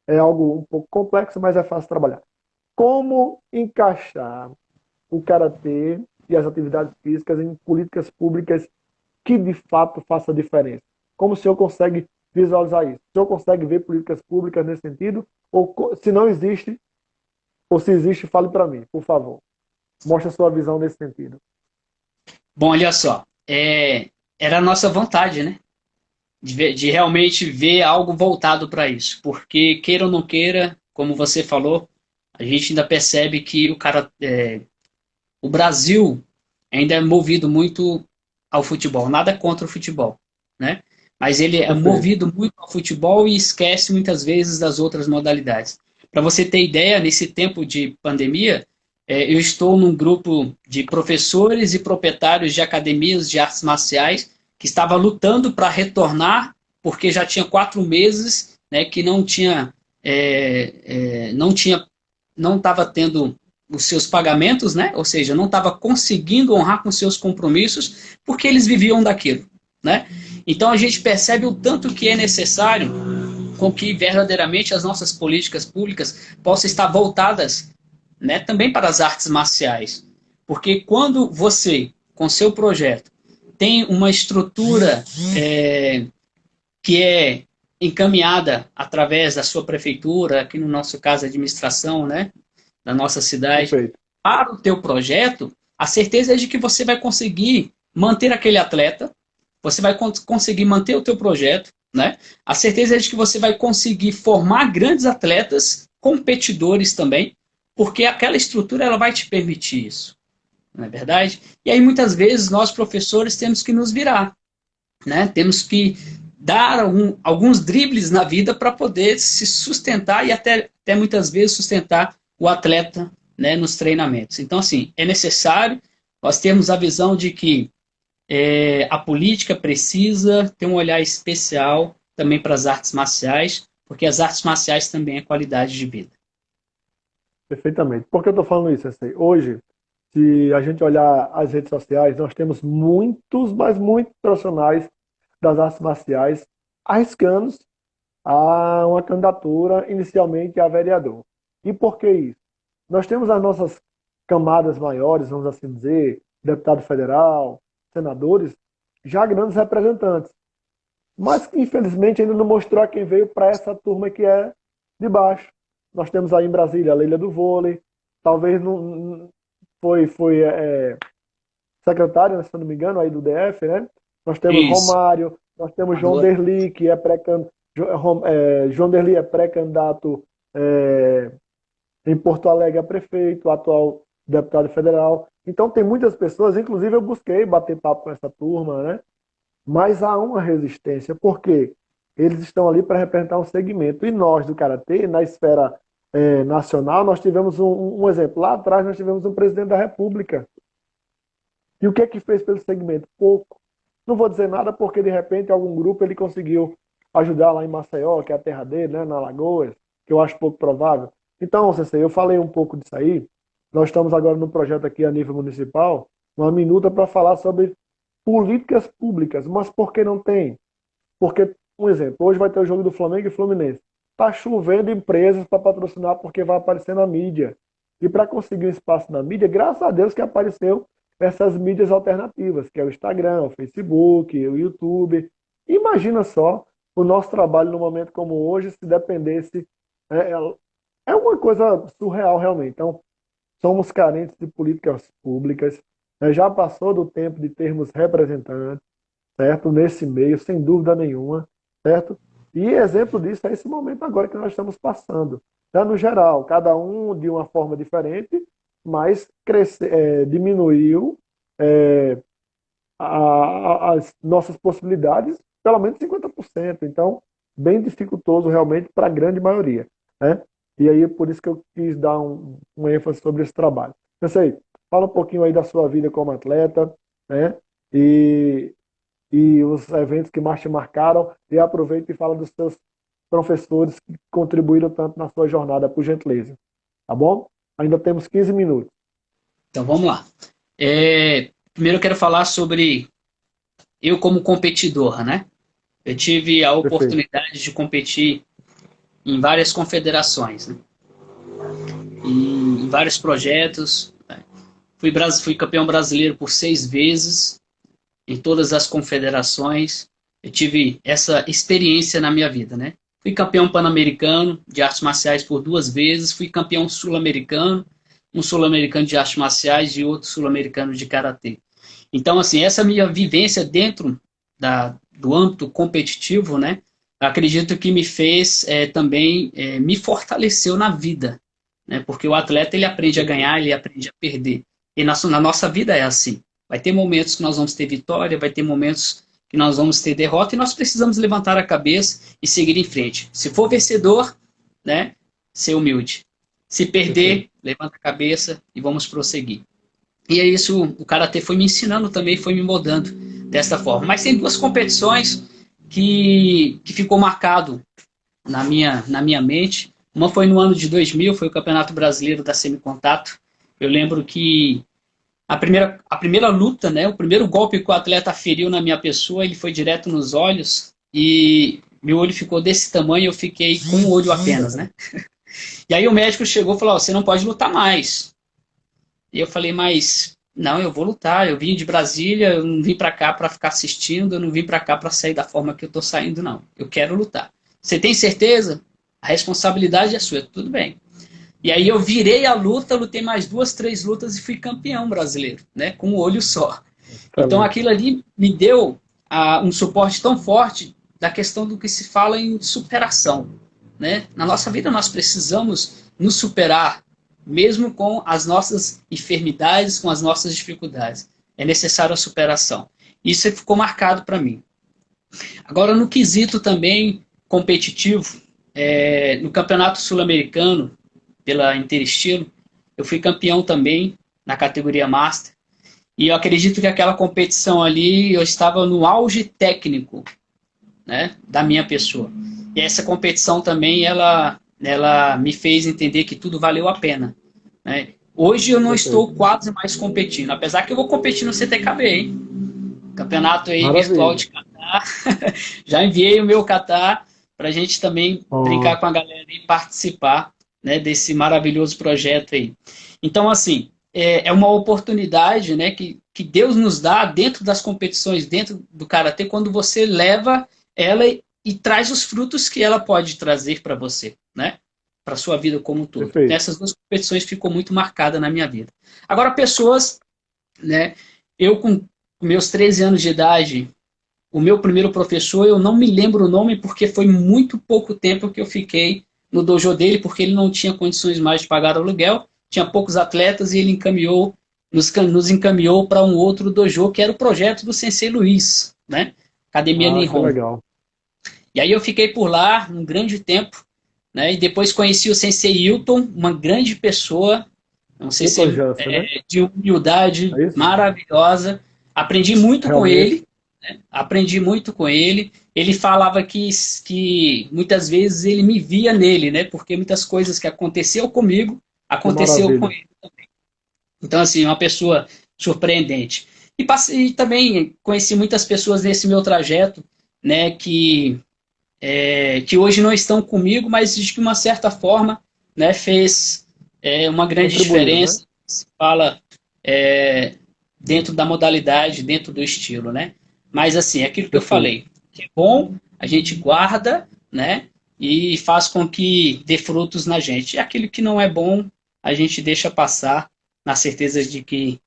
É algo um pouco complexo, mas é fácil trabalhar. Como encaixar o karatê e as atividades físicas em políticas públicas que de fato façam diferença? Como o senhor consegue visualizar isso? O senhor consegue ver políticas públicas nesse sentido? Ou se não existe, ou se existe, fale para mim, por favor. Mostre a sua visão nesse sentido. Bom, olha só, era a nossa vontade, né? De realmente ver algo voltado para isso. Porque, queira ou não queira, como você falou, a gente ainda percebe que o Brasil ainda é movido muito ao futebol. Nada contra o futebol, né? Mas ele é Perfeito. movido muito ao futebol e esquece muitas vezes das outras modalidades. Para você ter ideia, nesse tempo de pandemia, eu estou num grupo de professores e proprietários de academias de artes marciais que estava lutando para retornar, porque já tinha 4 meses, né, que não estava tendo os seus pagamentos, né? Ou seja, não estava conseguindo honrar com seus compromissos porque eles viviam daquilo, né? Então a gente percebe o tanto que é necessário com que verdadeiramente as nossas políticas públicas possam estar voltadas, né, também para as artes marciais. Porque quando você, com seu projeto, tem uma estrutura que é encaminhada através da sua prefeitura, aqui no nosso caso, a administração, né, da nossa cidade, Perfeito. para o teu projeto, a certeza é de que você vai conseguir manter aquele atleta, você vai conseguir manter o teu projeto, né? A certeza é de que você vai conseguir formar grandes atletas, competidores também, porque aquela estrutura ela vai te permitir isso, não é verdade? E aí muitas vezes nós professores temos que nos virar, né? Temos que dar alguns dribles na vida para poder se sustentar e até muitas vezes sustentar o atleta, né, nos treinamentos. Então, assim, é necessário nós termos a visão de que a política precisa ter um olhar especial também para as artes marciais, porque as artes marciais também é qualidade de vida. Perfeitamente. Por que eu estou falando isso, Sensei? Hoje, se a gente olhar as redes sociais, nós temos muitos, mas muitos profissionais das artes marciais arriscando a uma candidatura inicialmente a vereador. E por que isso? Nós temos as nossas camadas maiores, vamos assim dizer, deputado federal, senadores, já grandes representantes, mas que infelizmente ainda não mostrou a quem veio para essa turma que é de baixo. Nós temos aí em Brasília a Leila do Vôlei, talvez não secretário, né, se eu não me engano, aí do DF, né? Nós temos Isso. Romário, nós temos João Agora, Derli, que é João Derli é pré-candidato é, em Porto Alegre a prefeito, atual deputado federal. Então tem muitas pessoas, inclusive eu busquei bater papo com essa turma, né? Mas há uma resistência, porque eles estão ali para representar um segmento. E nós, do Karatê, na esfera nacional, nós tivemos um exemplo. Lá atrás, nós tivemos um presidente da República. E o que é que fez pelo segmento? Pouco. Não vou dizer nada porque, de repente, algum grupo ele conseguiu ajudar lá em Maceió, que é a terra dele, né, na Alagoas, que eu acho pouco provável. Então, Sensei, eu falei um pouco disso aí. Nós estamos agora no projeto aqui a nível municipal, uma minuta para falar sobre políticas públicas. Mas por que não tem? Porque, um exemplo, hoje vai ter o jogo do Flamengo e Fluminense. Está chovendo empresas para patrocinar porque vai aparecer na mídia. E para conseguir um espaço na mídia, graças a Deus que apareceu essas mídias alternativas, que é o Instagram, o Facebook, o YouTube. Imagina só o nosso trabalho num momento como hoje, se dependesse. É, é uma coisa surreal, realmente. Então, somos carentes de políticas públicas. Já passou do tempo de termos representantes, certo? Nesse meio, sem dúvida nenhuma, certo? E exemplo disso é esse momento agora que nós estamos passando. Né? No geral, cada um de uma forma diferente, mas diminuiu é, as nossas possibilidades pelo menos 50%. Então, bem dificultoso realmente para a grande maioria. Né? E aí, por isso que eu quis dar um ênfase sobre esse trabalho. Pensei, fala um pouquinho aí da sua vida como atleta, né? E, e os eventos que mais te marcaram, e aproveita e fala dos seus professores que contribuíram tanto na sua jornada, por gentileza. Tá bom? Ainda temos 15 minutos. Então vamos lá. Primeiro eu quero falar sobre eu como competidor, né? Eu tive a Perfeito. oportunidade de competir em várias confederações, né? Em vários projetos. Né? Fui campeão brasileiro por 6 vezes em todas as confederações. Eu tive essa experiência na minha vida, né? Fui campeão pan-americano de artes marciais por 2 vezes, fui campeão sul-americano, um sul-americano de artes marciais e outro sul-americano de karatê. Então, assim, essa minha vivência dentro do âmbito competitivo, né? Acredito que me fez também, me fortaleceu na vida, né? Porque o atleta, ele aprende a Perfeito. ganhar, ele aprende a perder. E na nossa vida é assim. Vai ter momentos que nós vamos ter vitória, vai ter momentos que nós vamos ter derrota, e nós precisamos levantar a cabeça e seguir em frente. Se for vencedor, né? Ser humilde. Se Perfeito. perder, levanta a cabeça e vamos prosseguir. E é isso, o Karatê foi me ensinando também, foi me moldando desta forma. Mas tem duas competições que ficou marcado na minha mente. Uma foi no ano de 2000, foi o Campeonato Brasileiro da Semicontato. Eu lembro que a primeira luta, né, o primeiro golpe que o atleta feriu na minha pessoa, ele foi direto nos olhos e meu olho ficou desse tamanho, eu fiquei com o olho apenas, né? E aí o médico chegou e falou: oh, você não pode lutar mais. E eu falei: mas não, eu vou lutar. Eu vim de Brasília, eu não vim para cá para ficar assistindo, eu não vim para cá para sair da forma que eu tô saindo, não. Eu quero lutar. Você tem certeza? A responsabilidade é sua, tudo bem. E aí eu virei a luta, lutei mais 2, 3 lutas e fui campeão brasileiro, né? Com um olho só. Então Excelente. aquilo ali me deu um suporte tão forte da questão do que se fala em superação, né? Na nossa vida nós precisamos nos superar, mesmo com as nossas enfermidades, com as nossas dificuldades. É necessário a superação. Isso ficou marcado para mim. Agora, no quesito também competitivo, no Campeonato Sul-Americano, pela Interestilo, eu fui campeão também na categoria Master. E eu acredito que aquela competição ali, eu estava no auge técnico, né, da minha pessoa. E essa competição também, ela me fez entender que tudo valeu a pena. Né? Hoje eu não Perfeito. estou quase mais competindo, apesar que eu vou competir no CTKB, hein? Campeonato aí virtual Maravilha. de Catar. Já enviei o meu Catar para a gente também brincar Ó, com a galera e participar, né, desse maravilhoso projeto aí. Então, assim, é uma oportunidade, né, que Deus nos dá dentro das competições, dentro do Karatê, quando você leva ela e traz os frutos que ela pode trazer para você, né? Para sua vida como um todo. perfeito. Nessas duas competições ficou muito marcada na minha vida. Agora, pessoas, né? Eu com meus 13 anos de idade, o meu primeiro professor, eu não me lembro o nome porque foi muito pouco tempo que eu fiquei no dojo dele, porque ele não tinha condições mais de pagar o aluguel, tinha poucos atletas e ele nos encaminhou para um outro dojo, que era o projeto do Sensei Luiz, né? Academia Ah, que Nihon. legal. E aí eu fiquei por lá um grande tempo, né? E depois conheci o Sensei Hilton, uma grande pessoa, um Hilton sensei Jansen, né? de humildade É isso? maravilhosa. Aprendi muito com Realmente, ele, aprendi muito com ele. Ele falava que muitas vezes ele me via nele, né? Porque muitas coisas que aconteceu comigo, que aconteceu com maravilha. ele. Então, assim, uma pessoa surpreendente. E também conheci muitas pessoas nesse meu trajeto, né, que hoje não estão comigo, mas de uma certa forma, né, fez uma grande Contribuíram, né? diferença, se fala é, dentro da modalidade, dentro do estilo, né? Mas assim, é aquilo que eu Perfeito. falei, que é bom, a gente guarda, né, e faz com que dê frutos na gente. E aquilo que não é bom, a gente deixa passar na certeza de que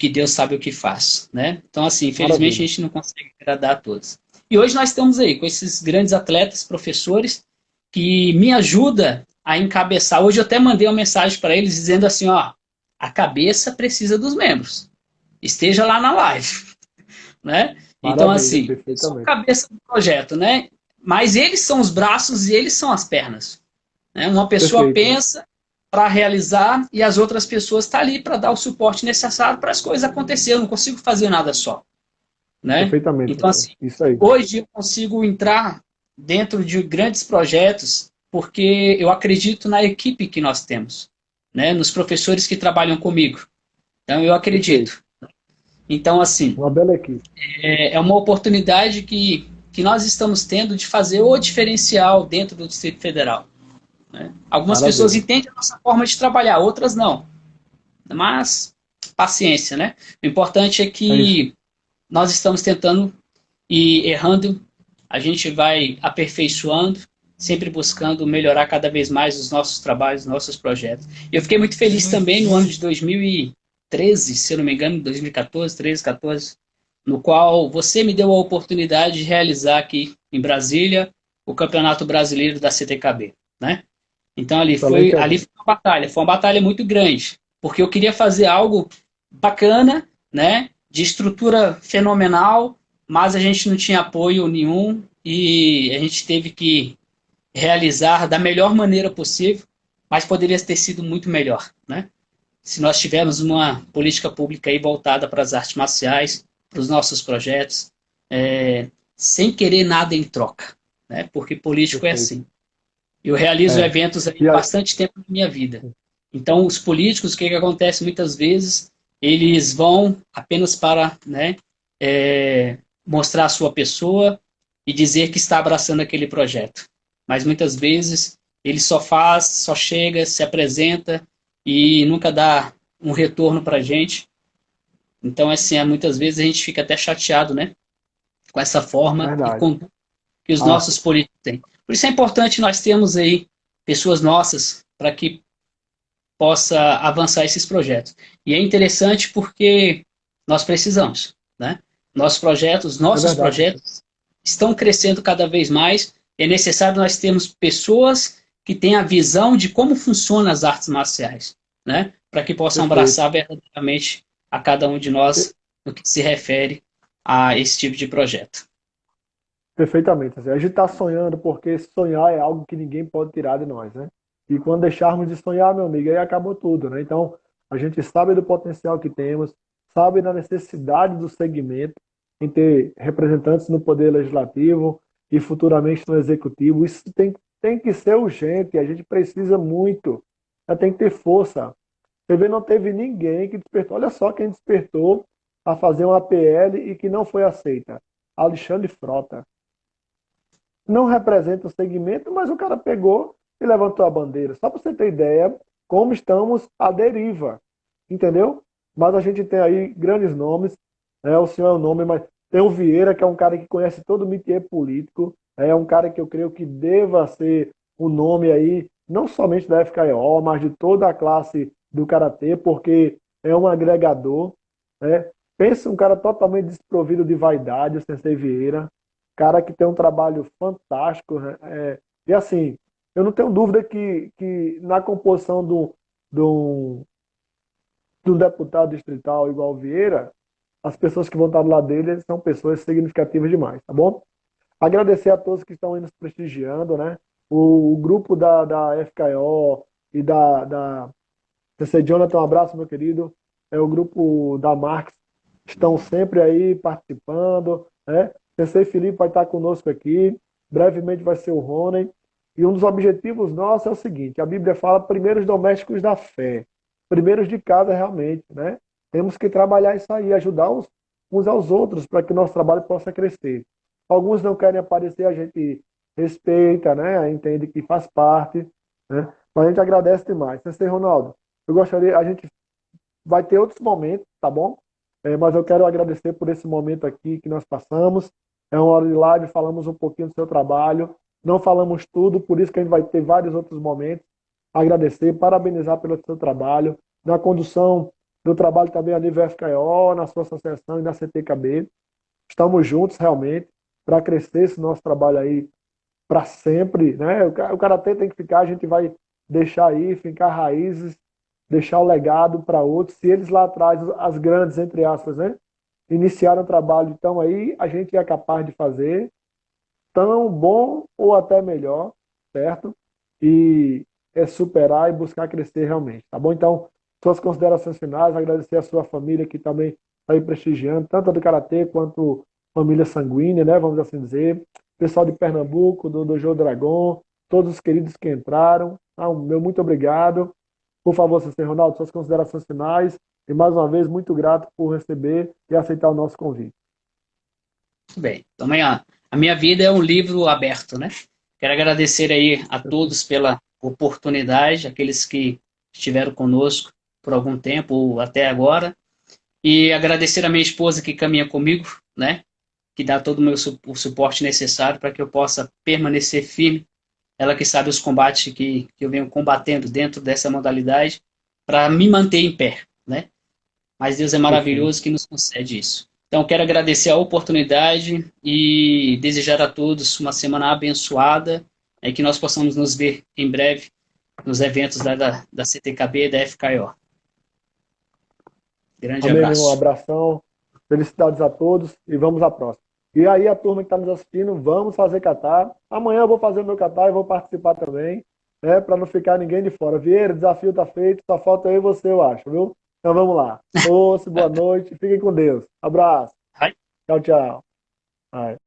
Deus sabe o que faz, né? Então, assim, infelizmente a Maravilha. gente não consegue agradar a todos. E hoje nós estamos aí com esses grandes atletas, professores, que me ajuda a encabeçar. Hoje eu até mandei uma mensagem para eles dizendo assim, ó, a cabeça precisa dos membros. Esteja lá na live, né? Então, Maravilha, assim, eu sou a perfeitamente. cabeça do projeto, né? Mas eles são os braços e eles são as pernas. Né? Uma pessoa Perfeito. pensa para realizar e as outras pessoas estão ali para dar o suporte necessário para as coisas acontecerem. Eu não consigo fazer nada só. Né? Perfeitamente, Então, Sensei. assim, Isso aí. hoje eu consigo entrar dentro de grandes projetos porque eu acredito na equipe que nós temos, né? Nos professores que trabalham comigo. Então, eu Perfeito. acredito. Então, assim, Uma bela equipe. é uma oportunidade que nós estamos tendo de fazer o diferencial dentro do Distrito Federal. Né? Algumas pessoas Maravilha. entendem a nossa forma de trabalhar, outras não. Mas, paciência, né? O importante é É isso. que nós estamos tentando e errando, a gente vai aperfeiçoando, sempre buscando melhorar cada vez mais os nossos trabalhos, os nossos projetos. E eu fiquei muito feliz também no ano de 2013, se eu não me engano, 2014, 13, 14, no qual você me deu a oportunidade de realizar aqui em Brasília o Campeonato Brasileiro da CTKB, né? Então Excelente ali evento. foi uma batalha muito grande, porque eu queria fazer algo bacana, né, de estrutura fenomenal, mas a gente não tinha apoio nenhum e a gente teve que realizar da melhor maneira possível, mas poderia ter sido muito melhor, né? Se nós tivermos uma política pública aí voltada para as artes marciais, para os nossos projetos, sem querer nada em troca, né? Porque político é Perfeito. assim. Eu realizo É. eventos aí E há aí, bastante tempo na minha vida. Então, os políticos, o que acontece muitas vezes, eles vão apenas para, né, mostrar a sua pessoa e dizer que está abraçando aquele projeto. Mas muitas vezes ele só faz, só chega, se apresenta e nunca dá um retorno para a gente. Então, assim, muitas vezes a gente fica até chateado, né, com essa forma de verdade. conduta que os Ah, nossos políticos têm. Por isso é importante nós termos aí pessoas nossas para que possa avançar esses projetos. E é interessante porque nós precisamos, né? é Nossos verdade, Sensei. projetos estão crescendo cada vez mais. É necessário nós termos pessoas que tenham a visão de como funcionam as artes marciais, né? Para que possam Perfeito. abraçar verdadeiramente a cada um de nós no que se refere a esse tipo de projeto. Perfeitamente. Assim, a gente está sonhando porque sonhar é algo que ninguém pode tirar de nós, né? E quando deixarmos de sonhar, meu amigo, aí acabou tudo, né? Então, a gente sabe do potencial que temos, sabe da necessidade do segmento em ter representantes no poder legislativo e futuramente no executivo. Isso tem que ser urgente, a gente precisa muito. Já tem que ter força. Você vê, não teve ninguém que despertou. Olha só quem despertou a fazer uma APL e que não foi aceita. Alexandre Frota não representa o segmento, mas o cara pegou e levantou a bandeira. Só para você ter ideia como estamos à deriva, entendeu? Mas a gente tem aí grandes nomes, né? O senhor é um nome, mas tem o Vieira, que é um cara que conhece todo o métier político, é um cara que eu creio que deva ser o nome aí, não somente da FKO, mas de toda a classe do Karatê, porque é um agregador, né? Pensa um cara totalmente desprovido de vaidade, o Sensei Vieira, cara que tem um trabalho fantástico, né? E assim, eu não tenho dúvida que na composição do, do deputado distrital igual o Vieira, as pessoas que vão estar do lado dele são pessoas significativas demais, tá bom? Agradecer a todos que estão aí nos prestigiando, né? O grupo da FKO e da CC Jonathan, um abraço, meu querido. É o grupo da Marx, estão sempre aí participando, né? CC Felipe vai estar conosco aqui, brevemente vai ser o Rony. E um dos objetivos nossos é o seguinte: a Bíblia fala primeiros domésticos da fé, primeiros de casa realmente, né? Temos que trabalhar isso aí, ajudar uns aos outros para que o nosso trabalho possa crescer. Alguns não querem aparecer, a gente respeita, né? Entende que faz parte, né? Mas a gente agradece demais. CC Ronaldo, eu gostaria, a gente vai ter outros momentos, tá bom? Mas eu quero agradecer por esse momento aqui que nós passamos. É uma hora de live, falamos um pouquinho do seu trabalho. Não falamos tudo, por isso que a gente vai ter vários outros momentos. Agradecer, parabenizar pelo seu trabalho, na condução do trabalho também a nível FKO, na sua associação e na CTKB. Estamos juntos realmente para crescer esse nosso trabalho aí para sempre, né? O karatê tem que ficar, a gente vai deixar aí, ficar raízes, deixar o legado para outros. Se eles lá atrás, as grandes, entre aspas, né? Iniciaram o trabalho, então aí a gente é capaz de fazer tão bom ou até melhor, certo? E é superar e buscar crescer realmente, tá bom? Então, suas considerações finais, agradecer a sua família que também está aí prestigiando, tanto a do Karatê quanto família sanguínea, né? Vamos assim dizer. Pessoal de Pernambuco, do Dojo Dragon, todos os queridos que entraram. Ah, meu muito obrigado. Por favor, César Ronaldo, suas considerações finais. E mais uma vez, muito grato por receber e aceitar o nosso convite. Muito bem. Também a minha vida é um livro aberto, né? Quero agradecer aí a todos pela oportunidade, aqueles que estiveram conosco por algum tempo ou até agora, e agradecer a minha esposa que caminha comigo, né? Que dá todo o suporte necessário para que eu possa permanecer firme. Ela que sabe os combates que eu venho combatendo dentro dessa modalidade para me manter em pé, né? Mas Deus é Perfeito. maravilhoso que nos concede isso. Então, quero agradecer a oportunidade e desejar a todos uma semana abençoada e que nós possamos nos ver em breve nos eventos da CTKB e da FKO. Grande Amém, meu irmão. Um abraço. abração. Felicidades a todos e vamos à próxima. E aí, a turma que está nos assistindo, vamos fazer catar. Amanhã eu vou fazer o meu catar e vou participar também, né? Para não ficar ninguém de fora. Vieira, o desafio está feito, só falta eu e você, eu acho, viu? Então vamos lá. Ouça, boa noite, fiquem com Deus. Abraço. Tchau, tchau. Vai.